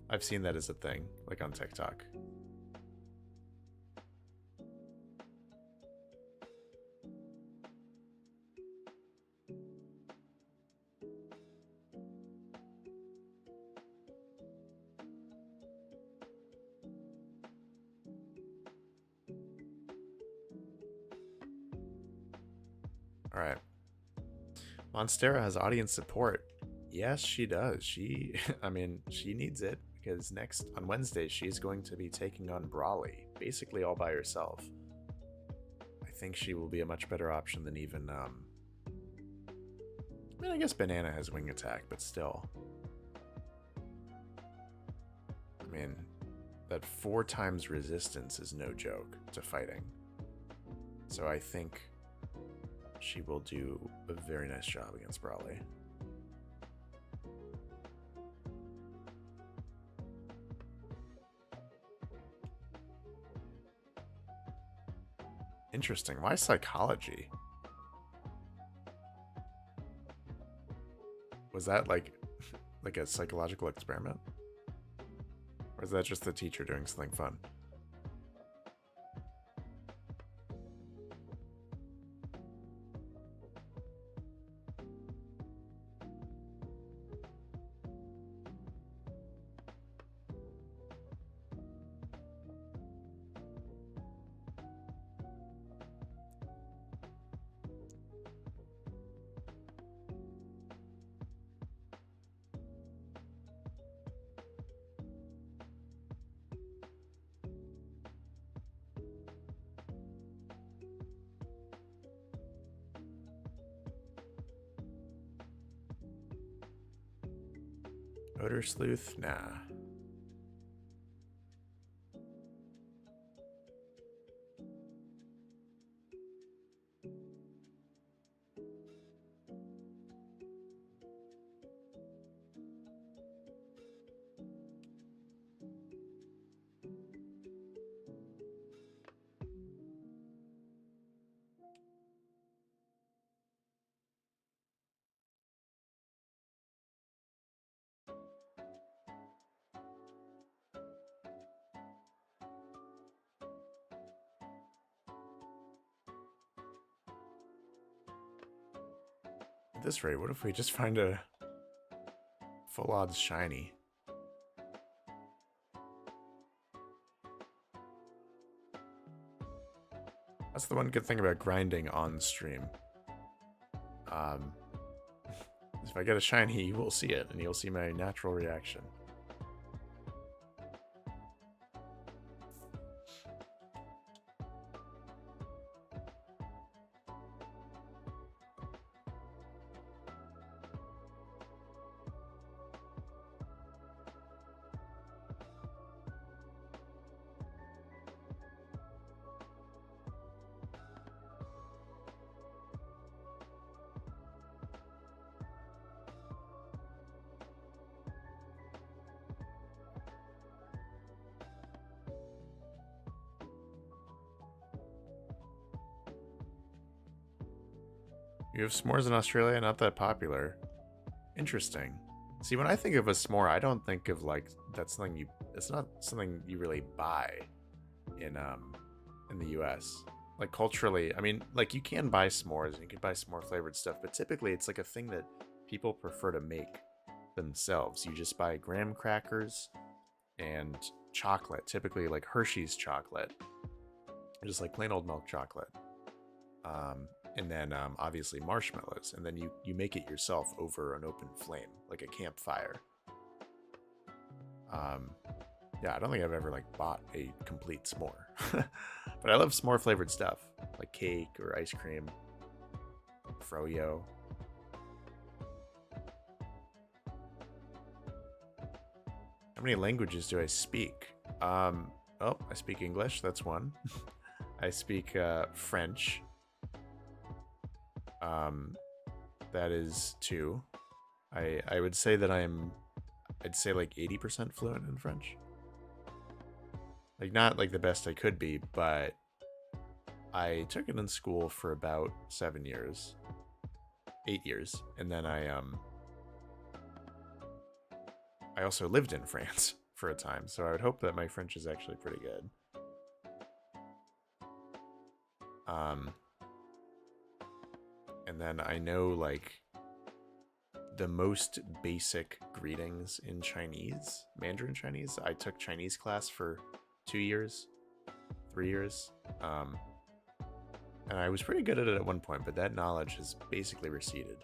I've seen that as a thing, like on TikTok. All right. Monstera has audience support. Yes, she does. I mean, she needs it because on Wednesday, she's going to be taking on Brawly, basically all by herself. I think she will be a much better option than even, I mean, I guess Banana has wing attack, but still. I mean, that 4 times resistance is no joke to fighting. So I think she will do a very nice job against Brawly. Interesting. Why psychology? Was that like a psychological experiment? Or is that just the teacher doing something fun? Odor Sleuth? Nah. At this rate, what if we just find a full odds shiny? That's the one good thing about grinding on stream. If I get a shiny, you will see it, and you'll see my natural reaction. You have s'mores in Australia? Not that popular. Interesting. See, when I think of a s'more, I don't think of like that's something you It's not something you really buy in the US. Like culturally, I mean, like you can buy s'mores and you can buy s'more flavored stuff, but typically it's like a thing that people prefer to make themselves. You just buy graham crackers and chocolate, typically like Hershey's chocolate, just like plain old milk chocolate. And then obviously marshmallows, and then you make it yourself over an open flame, like a campfire. Yeah, I don't think I've ever like bought a complete s'more, but I love s'more flavored stuff like cake or ice cream, froyo. How many languages do I speak? Oh, I speak English. That's one. I speak French. That is two. I would say that I'd say like 80% fluent in French. Like not like the best I could be, but I took it in school for about 7 years, 8 years, and then I also lived in France for a time, so I would hope that my French is actually pretty good. And then I know like the most basic greetings in Chinese, Mandarin Chinese. I took Chinese class for 2 years, 3 years. And I was pretty good at it at one point, but that knowledge has basically receded.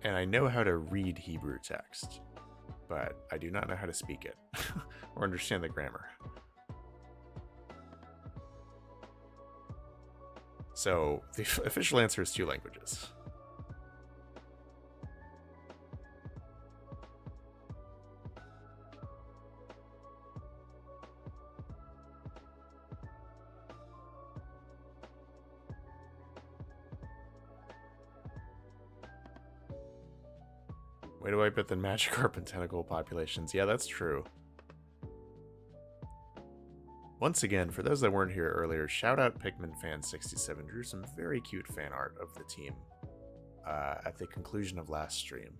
And I know how to read Hebrew text, but I do not know how to speak it or understand the grammar. So the official answer is 2 languages. Way to wipe out the Magikarp and Tentacle populations. Yeah, that's true. Once again, for those that weren't here earlier, shout out Pikmin-fan67 drew some very cute fan art of the team at the conclusion of last stream.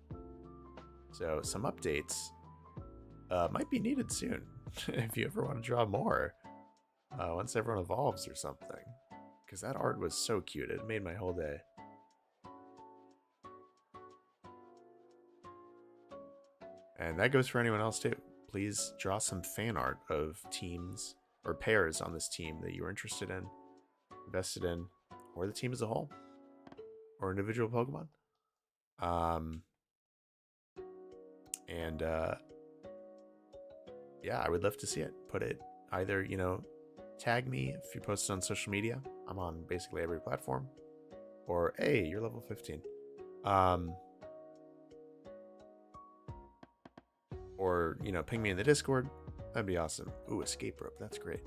So some updates might be needed soon if you ever want to draw more once everyone evolves or something, because that art was so cute. It made my whole day. And that goes for anyone else too. Please draw some fan art of teams or pairs on this team that you're interested in, invested in, or the team as a whole, or individual Pokemon. Yeah, I would love to see it. Put it either, you know, tag me if you post it on social media. I'm on basically every platform. Or, hey, you're level 15. Or, you know, ping me in the Discord. That'd be awesome. Ooh, escape rope. That's great.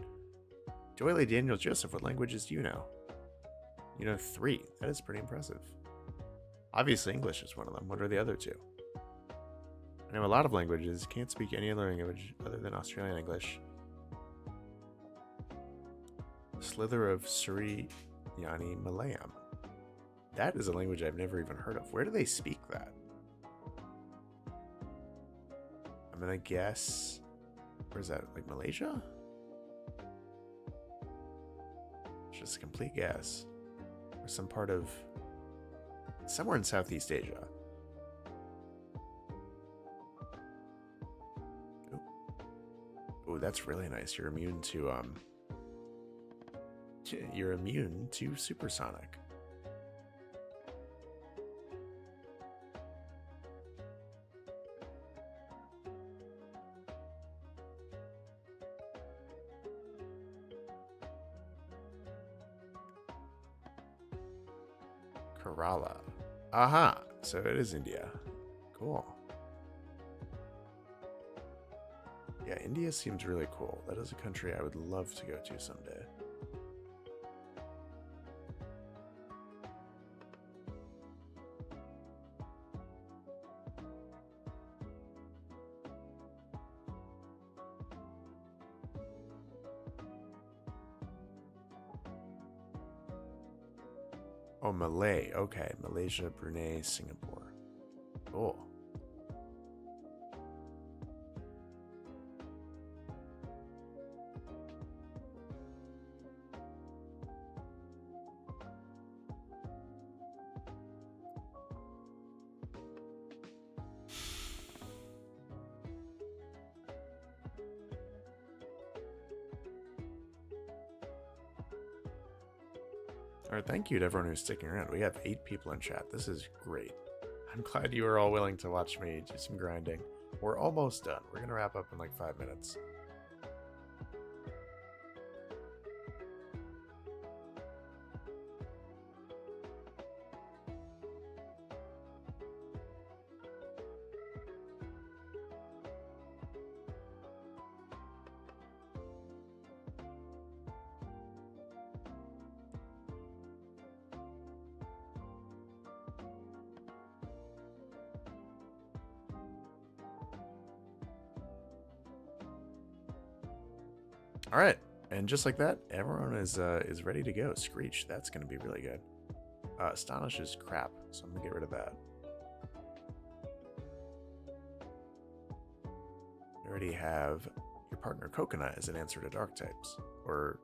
Doyle Daniel Joseph, what languages do you know? You know 3. That is pretty impressive. Obviously, English is one of them. What are the other 2? I know a lot of languages. Can't speak any other language other than Australian English. Slither of Suryani Malayam. That is a language I've never even heard of. Where do they speak that? I'm gonna guess... Where's that? Like Malaysia? Just a complete guess. Or some part of... somewhere in Southeast Asia. Ooh, that's really nice. You're immune to, you're immune to supersonic. Kerala. Aha! So it is India. Cool. Yeah, India seems really cool. That is a country I would love to go to someday. Oh, Malay. Okay. Malaysia, Brunei, Singapore. Cool. All right, thank you to everyone who's sticking around. We have 8 people in chat. This is great. I'm glad you are all willing to watch me do some grinding. We're almost done. We're going to wrap up in like 5 minutes. All right, and just like that, everyone is ready to go. Screech, that's going to be really good. Astonish is crap, so I'm going to get rid of that. You already have your partner Coconut as an answer to dark types, or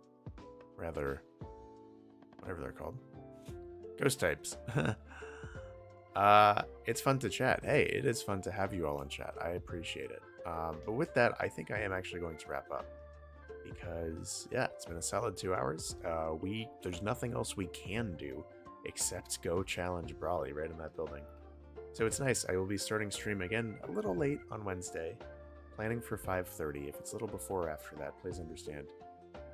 rather, whatever they're called. Ghost types. It's fun to chat. Hey, it is fun to have you all in chat. I appreciate it. But with that, I think I am actually going to wrap up. Because, yeah, it's been a solid 2 hours. There's nothing else we can do except go challenge Brawly right in that building. So it's nice. I will be starting stream again a little late on Wednesday. Planning for 5:30. If it's a little before or after that, please understand.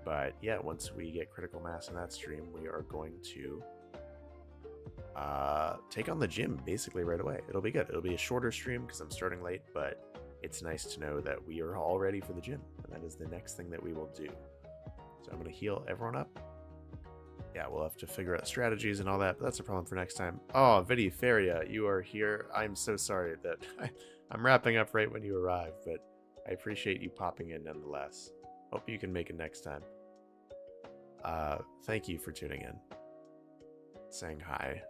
But yeah, once we get critical mass in that stream, we are going to take on the gym basically right away. It'll be good. It'll be a shorter stream because I'm starting late, but it's nice to know that we are all ready for the gym, and that is the next thing that we will do. So I'm going to heal everyone up. Yeah, we'll have to figure out strategies and all that, but that's a problem for next time. Oh, Vidi Feria, you are here. I'm so sorry that I'm wrapping up right when you arrive, but I appreciate you popping in nonetheless. Hope you can make it next time. Thank you for tuning in. Saying hi.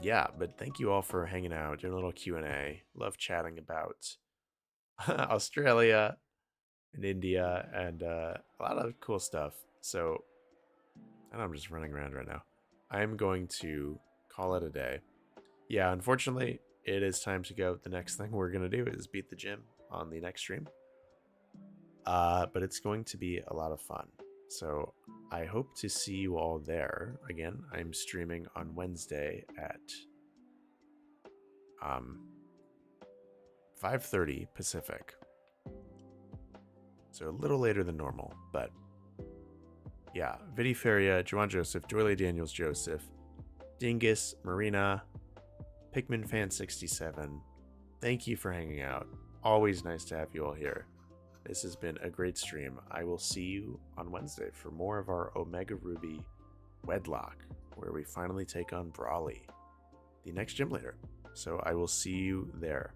Yeah, but thank you all for hanging out, doing a little Q&A. Love chatting about Australia and India and a lot of cool stuff. So, I know I'm just running around right now. I'm going to call it a day. Yeah, unfortunately, it is time to go. The next thing we're going to do is beat the gym on the next stream. But it's going to be a lot of fun. So I hope to see you all there. Again, I'm streaming on Wednesday at 5:30 Pacific. So a little later than normal, but yeah. Vidi Feria, Juan Joseph, Joyley Daniels Joseph, Dingus, Marina, Pikmin Fan 67. Thank you for hanging out. Always nice to have you all here. This has been a great stream. I will see you on Wednesday for more of our Omega Ruby Wedlocke, where we finally take on Brawly, the next gym leader. So I will see you there.